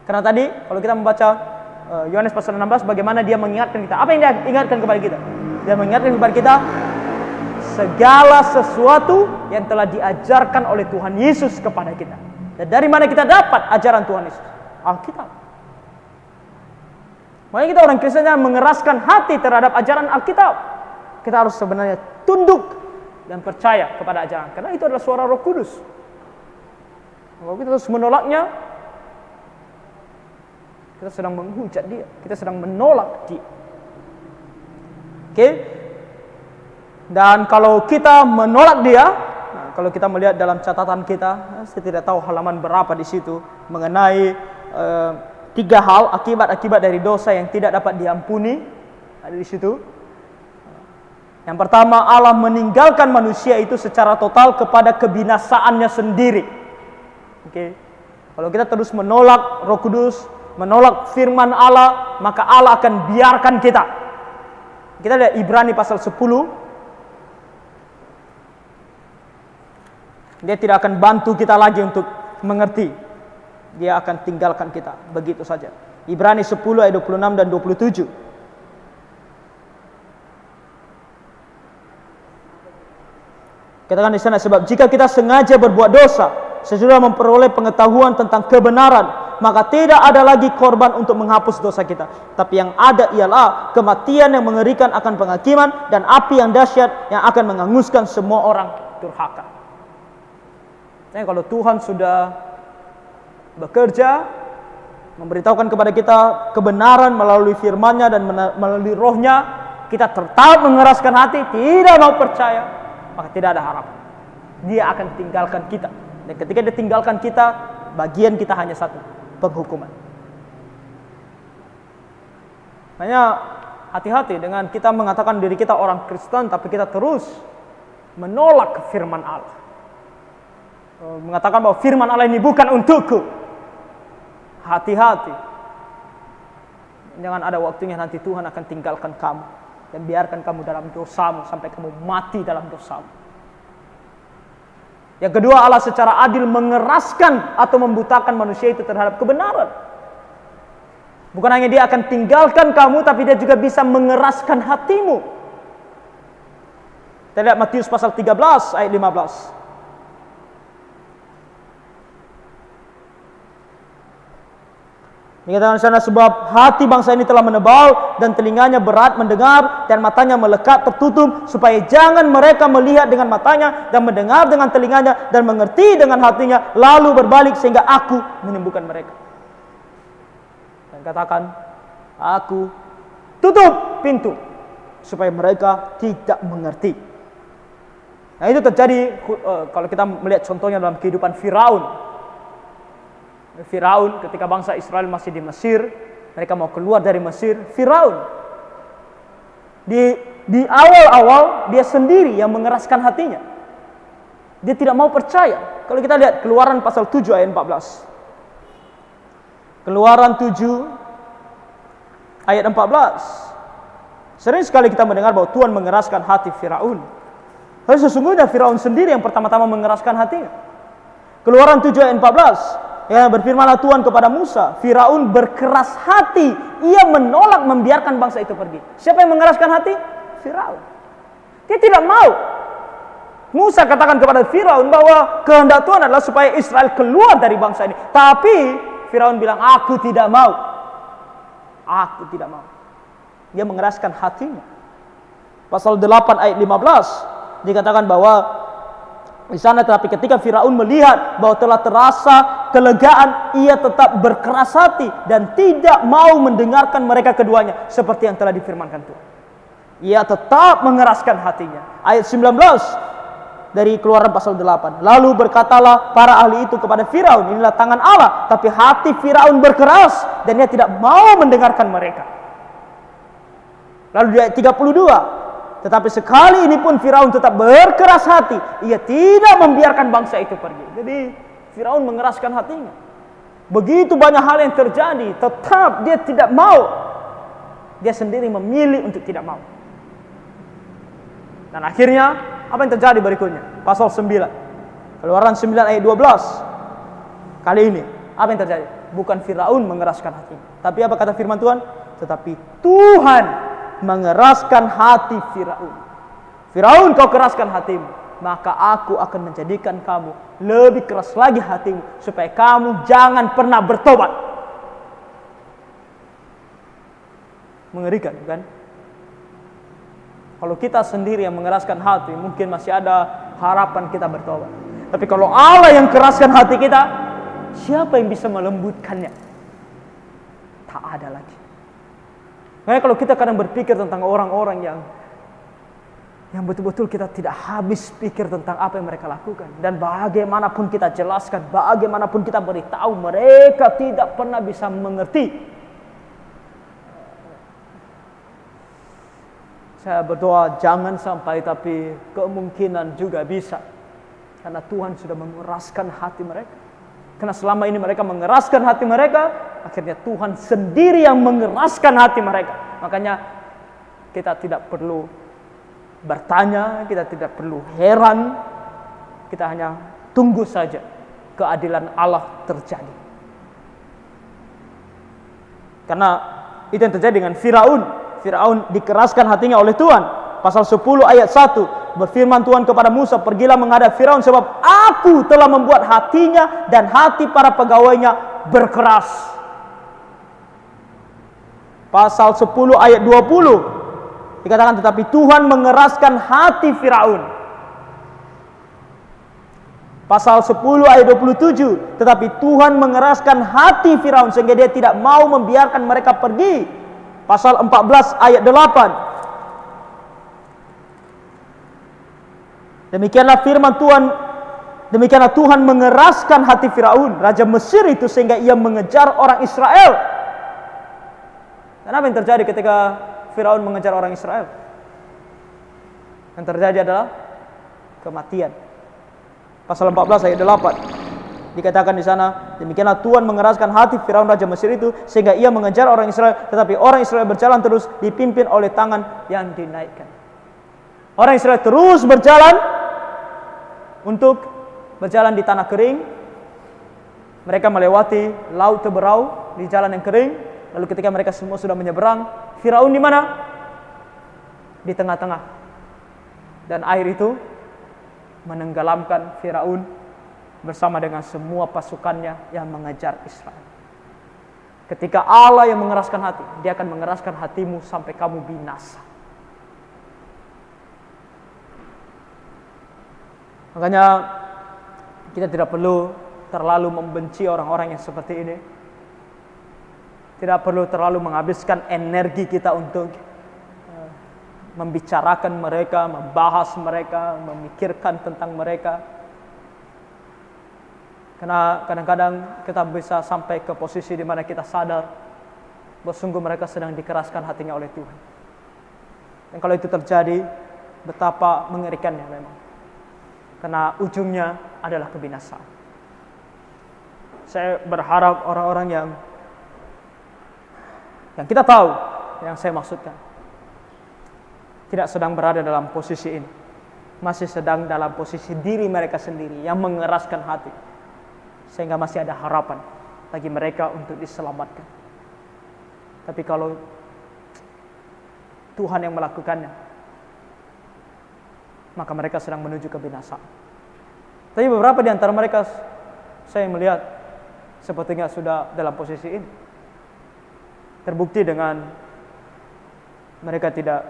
Karena tadi kalau kita membaca Yohanes pasal 16, bagaimana dia mengingatkan kita. Apa yang dia ingatkan kepada kita? Dia mengingatkan kepada kita segala sesuatu yang telah diajarkan oleh Tuhan Yesus kepada kita. Dan dari mana kita dapat ajaran Tuhan Yesus? Alkitab. Makanya kita orang Kristen yang mengeraskan hati terhadap ajaran Alkitab. Kita harus sebenarnya tunduk dan percaya kepada ajaran, karena itu adalah suara Roh Kudus. Kalau kita terus menolaknya, kita sedang menghujat dia, kita sedang menolak dia. Oke? Dan kalau kita menolak dia, nah, kalau kita melihat dalam catatan kita, saya tidak tahu halaman berapa di situ, mengenai 3 hal akibat-akibat dari dosa yang tidak dapat diampuni, ada di situ. Yang pertama, Allah meninggalkan manusia itu secara total kepada kebinasaannya sendiri. Oke. Kalau kita terus menolak Roh Kudus, menolak firman Allah, maka Allah akan biarkan kita. Kita lihat Ibrani pasal 10. Dia tidak akan bantu kita lagi untuk mengerti. Dia akan tinggalkan kita begitu saja. Ibrani 10 ayat 26 dan 27. Katakan di sana, sebab jika kita sengaja berbuat dosa sesudah memperoleh pengetahuan tentang kebenaran, maka tidak ada lagi korban untuk menghapus dosa kita. Tapi yang ada ialah kematian yang mengerikan akan penghakiman dan api yang dahsyat yang akan menghanguskan semua orang durhaka. Jadi kalau Tuhan sudah bekerja, memberitahukan kepada kita kebenaran melalui firman-Nya dan melalui Roh-Nya, kita tetap mengeraskan hati, tidak mau percaya, maka tidak ada harapan. Dia akan tinggalkan kita. Dan ketika dia tinggalkan kita, bagian kita hanya satu, penghukuman. Makanya hati-hati dengan kita mengatakan diri kita orang Kristen, tapi kita terus menolak firman Allah. Mengatakan bahwa firman Allah ini bukan untukku. Hati-hati. Jangan ada waktunya nanti Tuhan akan tinggalkan kamu dan biarkan kamu dalam dosamu sampai kamu mati dalam dosamu. Yang kedua, Allah secara adil mengeraskan atau membutakan manusia itu terhadap kebenaran. Bukan hanya dia akan tinggalkan kamu, tapi dia juga bisa mengeraskan hatimu. Kita lihat Matius pasal 13 ayat 15. Dikatakan di sana, sebab hati bangsa ini telah menebal dan telinganya berat mendengar dan matanya melekat tertutup, supaya jangan mereka melihat dengan matanya dan mendengar dengan telinganya dan mengerti dengan hatinya, lalu berbalik sehingga aku menyembuhkan mereka. Dan katakan, aku tutup pintu supaya mereka tidak mengerti. Nah, itu terjadi kalau kita melihat contohnya dalam kehidupan Firaun. Firaun ketika bangsa Israel masih di Mesir, mereka mau keluar dari Mesir, Firaun di awal-awal dia sendiri yang mengeraskan hatinya. Dia tidak mau percaya. Kalau kita lihat Keluaran pasal 7 ayat 14. Keluaran 7 ayat 14. Sering sekali kita mendengar bahwa Tuhan mengeraskan hati Firaun. Tapi sesungguhnya Firaun sendiri yang pertama-tama mengeraskan hatinya. Keluaran 7 ayat 14. Ya, berfirmanlah Tuhan kepada Musa, Firaun berkeras hati, ia menolak membiarkan bangsa itu pergi. Siapa yang mengeraskan hati? Firaun. Dia tidak mau. Musa katakan kepada Firaun bahwa kehendak Tuhan adalah supaya Israel keluar dari bangsa ini. Tapi Firaun bilang, aku tidak mau. Aku tidak mau. Dia mengeraskan hatinya. Pasal 8 ayat 15 dikatakan bahwa di sana, tetapi ketika Firaun melihat bahwa telah terasa kelegaan, ia tetap berkeras hati dan tidak mau mendengarkan mereka keduanya seperti yang telah difirmankan Tuhan. Ia tetap mengeraskan hatinya. Ayat 19 dari Keluaran pasal 8. Lalu berkatalah para ahli itu kepada Firaun, inilah tangan Allah, tapi hati Firaun berkeras dan ia tidak mau mendengarkan mereka. Lalu di ayat 32, tetapi sekali ini pun Firaun tetap berkeras hati, ia tidak membiarkan bangsa itu pergi. Jadi Firaun mengeraskan hatinya. Begitu banyak hal yang terjadi, tetap dia tidak mau. Dia sendiri memilih untuk tidak mau. Dan akhirnya apa yang terjadi berikutnya? Pasal 9. Keluaran 9 ayat 12. Kali ini apa yang terjadi? Bukan Firaun mengeraskan hatinya, tapi apa kata firman Tuhan? Tetapi Tuhan mengeraskan hati Firaun. Firaun, kau keraskan hatimu, maka aku akan menjadikan kamu lebih keras lagi hatimu, supaya kamu jangan pernah bertobat. Mengerikan, kan? Kalau kita sendiri yang mengeraskan hati, mungkin masih ada harapan kita bertobat. Tapi kalau Allah yang keraskan hati kita, siapa yang bisa melembutkannya? Tak ada lagi. Makanya kalau kita kadang berpikir tentang orang-orang yang betul-betul kita tidak habis pikir tentang apa yang mereka lakukan, dan bagaimanapun kita jelaskan, bagaimanapun kita beritahu, mereka tidak pernah bisa mengerti. Saya berdoa jangan sampai, tapi kemungkinan juga bisa, karena Tuhan sudah mengeraskan hati mereka. Karena selama ini mereka mengeraskan hati mereka, akhirnya Tuhan sendiri yang mengeraskan hati mereka. Makanya kita tidak perlu bertanya, kita tidak perlu heran, kita hanya tunggu saja keadilan Allah terjadi. Karena itu yang terjadi dengan Firaun. Firaun dikeraskan hatinya oleh Tuhan. Pasal 10 ayat 1, berfirman Tuhan kepada Musa, pergilah menghadap Firaun, sebab aku telah membuat hatinya dan hati para pegawainya berkeras. Pasal 10 ayat 20 dikatakan, tetapi Tuhan mengeraskan hati Firaun. Pasal 10 ayat 27, tetapi Tuhan mengeraskan hati Firaun sehingga dia tidak mau membiarkan mereka pergi. Pasal 14 ayat 8, demikianlah firman Tuhan, demikianlah Tuhan mengeraskan hati Firaun, raja Mesir itu, sehingga ia mengejar orang Israel. Dan apa yang terjadi ketika Firaun mengejar orang Israel? Yang terjadi adalah kematian. Pasal 14 ayat 8 dikatakan di sana, demikianlah Tuhan mengeraskan hati Firaun raja Mesir itu, sehingga ia mengejar orang Israel, tetapi orang Israel berjalan terus dipimpin oleh tangan yang dinaikkan. Orang Israel terus berjalan untuk berjalan di tanah kering. Mereka melewati laut Teberau di jalan yang kering. Lalu ketika mereka semua sudah menyeberang, Firaun di mana? Di tengah-tengah. Dan air itu menenggelamkan Firaun bersama dengan semua pasukannya yang mengejar Israel. Ketika Allah yang mengeraskan hati, Dia akan mengeraskan hatimu sampai kamu binasa. Makanya kita tidak perlu terlalu membenci orang-orang yang seperti ini. Tidak perlu terlalu menghabiskan energi kita untuk membicarakan mereka, membahas mereka, memikirkan tentang mereka. Karena kadang-kadang kita bisa sampai ke posisi di mana kita sadar bahwa sungguh mereka sedang dikeraskan hatinya oleh Tuhan. Dan kalau itu terjadi, betapa mengerikannya memang. Karena ujungnya adalah kebinasaan. Saya berharap orang-orang yang kita tahu, yang saya maksudkan, tidak sedang berada dalam posisi ini. Masih sedang dalam posisi diri mereka sendiri yang mengeraskan hati. Sehingga masih ada harapan bagi mereka untuk diselamatkan. Tapi kalau Tuhan yang melakukannya, maka mereka sedang menuju kebinasaan. Tapi beberapa di antara mereka saya melihat sepertinya sudah dalam posisi ini. Terbukti dengan mereka tidak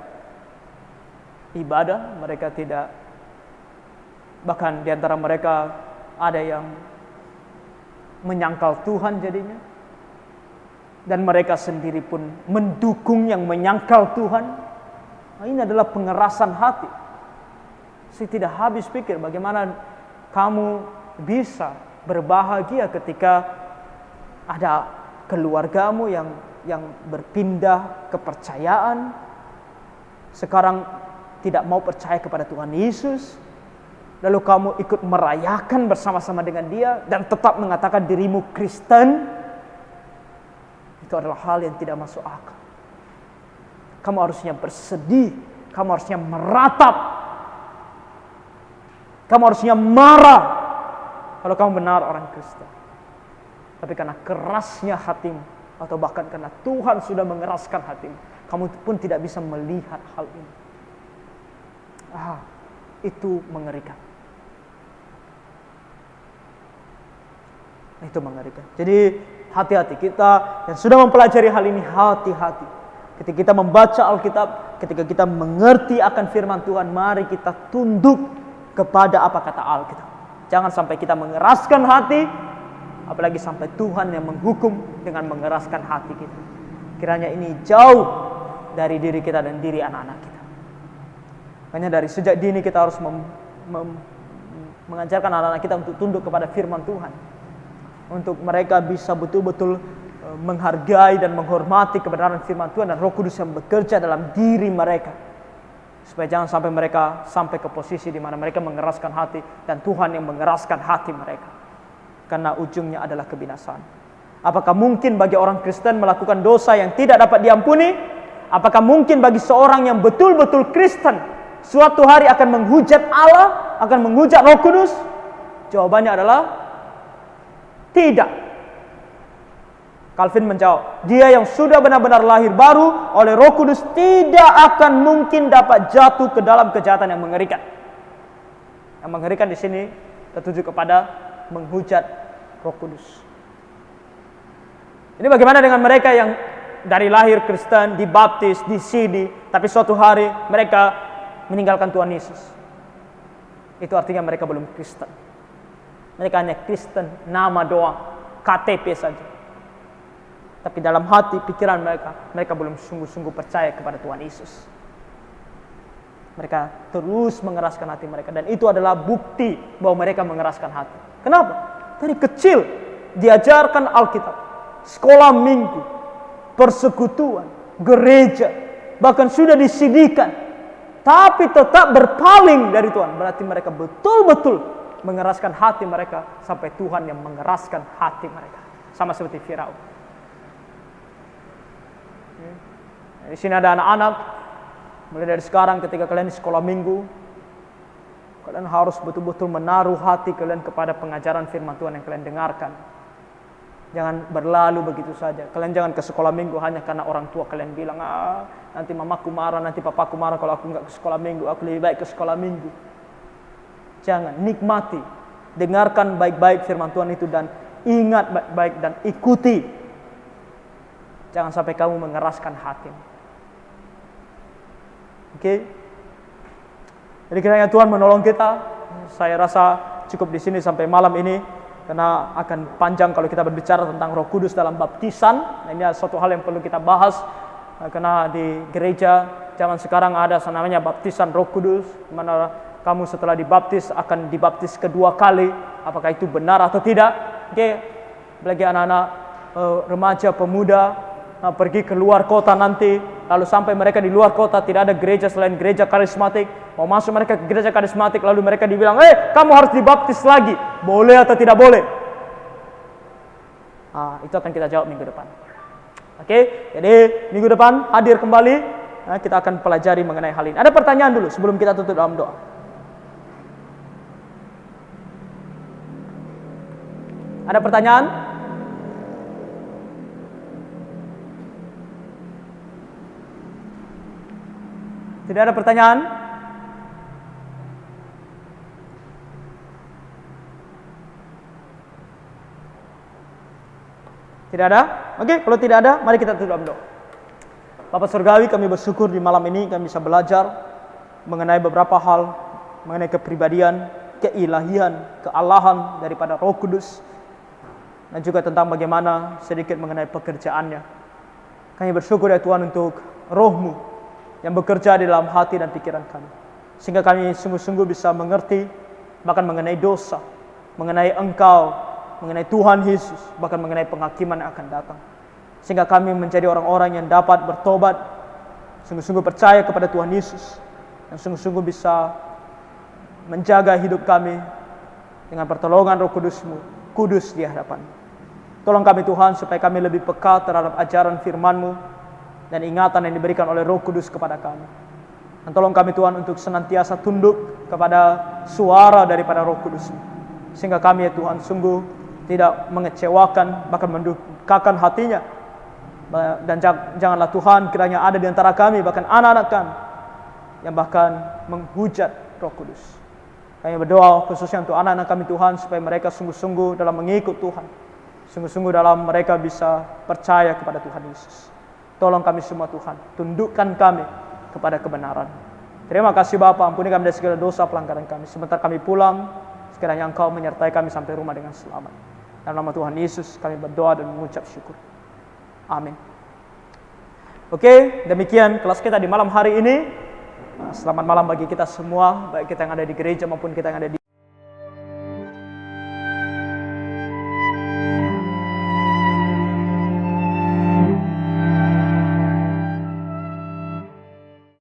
ibadah, mereka tidak, bahkan di antara mereka ada yang menyangkal Tuhan jadinya. Dan mereka sendiri pun mendukung yang menyangkal Tuhan. Nah, ini adalah pengerasan hati. Saya tidak habis pikir bagaimana kamu bisa berbahagia ketika ada keluargamu yang berpindah kepercayaan, sekarang tidak mau percaya kepada Tuhan Yesus, lalu kamu ikut merayakan bersama-sama dengan dia dan tetap mengatakan dirimu Kristen. Itu adalah hal yang tidak masuk akal. Kamu harusnya bersedih, kamu harusnya meratap, kamu harusnya marah kalau kamu benar orang Kristen. Tapi karena kerasnya hatimu, atau bahkan karena Tuhan sudah mengeraskan hatimu, kamu pun tidak bisa melihat hal ini. Itu mengerikan. Itu mengerikan. Jadi hati-hati, kita yang sudah mempelajari hal ini, hati-hati. Ketika kita membaca Alkitab, ketika kita mengerti akan firman Tuhan, mari kita tunduk kepada apa kata Alkitab. Jangan sampai kita mengeraskan hati, apalagi sampai Tuhan yang menghukum dengan mengeraskan hati kita. Kiranya ini jauh dari diri kita dan diri anak-anak kita. Makanya dari sejak dini kita harus mengajarkan anak-anak kita untuk tunduk kepada firman Tuhan. Untuk mereka bisa betul-betul menghargai dan menghormati kebenaran firman Tuhan dan Roh Kudus yang bekerja dalam diri mereka. Supaya jangan sampai mereka sampai ke posisi di mana mereka mengeraskan hati dan Tuhan yang mengeraskan hati mereka. Karena ujungnya adalah kebinasaan. Apakah mungkin bagi orang Kristen melakukan dosa yang tidak dapat diampuni? Apakah mungkin bagi seorang yang betul-betul Kristen suatu hari akan menghujat Allah, akan menghujat Roh Kudus? Jawabannya adalah tidak. Calvin menjawab, dia yang sudah benar-benar lahir baru oleh Roh Kudus tidak akan mungkin dapat jatuh ke dalam kejahatan yang mengerikan. Yang mengerikan di sini tertuju kepada menghujat Roh Kudus. Ini bagaimana dengan mereka yang dari lahir Kristen, dibaptis, disidi, tapi suatu hari mereka meninggalkan Tuhan Yesus? Itu artinya mereka belum Kristen. Mereka hanya Kristen, nama doang, KTP saja. Tapi dalam hati, pikiran mereka belum sungguh-sungguh percaya kepada Tuhan Yesus. Mereka terus mengeraskan hati mereka. Dan itu adalah bukti bahwa mereka mengeraskan hati. Kenapa? Dari kecil diajarkan Alkitab, sekolah minggu, persekutuan, gereja, bahkan sudah disidikan, tapi tetap berpaling dari Tuhan. Berarti mereka betul-betul mengeraskan hati mereka sampai Tuhan yang mengeraskan hati mereka. Sama seperti Firaun. Di sini ada anak-anak, mulai dari sekarang ketika kalian di sekolah minggu, kalian harus betul-betul menaruh hati kalian kepada pengajaran firman Tuhan yang kalian dengarkan. Jangan berlalu begitu saja. Kalian jangan ke sekolah minggu hanya karena orang tua kalian bilang, nanti mamaku marah, nanti papaku marah kalau aku enggak ke sekolah minggu, aku lebih baik ke sekolah minggu. Jangan, nikmati, dengarkan baik-baik firman Tuhan itu dan ingat baik-baik dan ikuti. Jangan sampai kamu mengeraskan hatimu. Oke? Jadi kiranya Tuhan menolong kita. Saya rasa cukup di sini sampai malam ini, karena akan panjang kalau kita berbicara tentang Roh Kudus dalam baptisan. Nah, ini adalah suatu hal yang perlu kita bahas, karena di gereja zaman sekarang ada namanya baptisan Roh Kudus, di mana kamu setelah dibaptis akan dibaptis kedua kali. Apakah itu benar atau tidak? Oke, bagi anak-anak remaja, pemuda, pergi ke luar kota nanti, lalu sampai mereka di luar kota tidak ada gereja selain gereja karismatik, mau masuk mereka ke gereja karismatik, lalu mereka dibilang, kamu harus dibaptis lagi, boleh atau tidak boleh? Itu akan kita jawab minggu depan. Oke, jadi minggu depan hadir kembali, kita akan pelajari mengenai hal ini. Ada pertanyaan dulu sebelum kita tutup dalam doa? Ada pertanyaan? Tidak ada pertanyaan? Tidak ada? Oke, kalau tidak ada, mari kita tutup doa. Bapa Surgawi, kami bersyukur di malam ini kami bisa belajar mengenai beberapa hal, mengenai kepribadian, keilahian, kealahan daripada Roh Kudus. dan juga tentang bagaimana sedikit mengenai pekerjaannya. Kami bersyukur ya Tuhan untuk Roh-Mu yang bekerja di dalam hati dan pikiran kami, sehingga kami sungguh-sungguh bisa mengerti bahkan mengenai dosa, mengenai Engkau, mengenai Tuhan Yesus, bahkan mengenai penghakiman yang akan datang. Sehingga kami menjadi orang-orang yang dapat bertobat, sungguh-sungguh percaya kepada Tuhan Yesus, dan sungguh-sungguh bisa menjaga hidup kami dengan pertolongan Roh Kudus-Mu, kudus di hadapan. Tolong kami Tuhan supaya kami lebih peka terhadap ajaran firman-Mu dan ingatan yang diberikan oleh Roh Kudus kepada kami. Dan tolong kami Tuhan untuk senantiasa tunduk kepada suara daripada Roh Kudus-Mu, sehingga kami ya Tuhan sungguh tidak mengecewakan, bahkan mendukakan hatinya. Dan janganlah Tuhan kiranya ada di antara kami, bahkan anak-anak kami, yang bahkan menghujat Roh Kudus. Kami berdoa khususnya untuk anak-anak kami Tuhan, supaya mereka sungguh-sungguh dalam mengikut Tuhan, sungguh-sungguh dalam mereka bisa percaya kepada Tuhan Yesus. Tolong kami semua Tuhan, tundukkan kami kepada kebenaran. Terima kasih Bapa, ampuni kami dari segala dosa pelanggaran kami. Sebentar kami pulang, sekiranya Engkau menyertai kami sampai rumah dengan selamat. Dalam nama Tuhan Yesus kami berdoa dan mengucap syukur. Amin. Oke, demikian kelas kita di malam hari ini. Selamat malam bagi kita semua, baik kita yang ada di gereja maupun kita yang ada di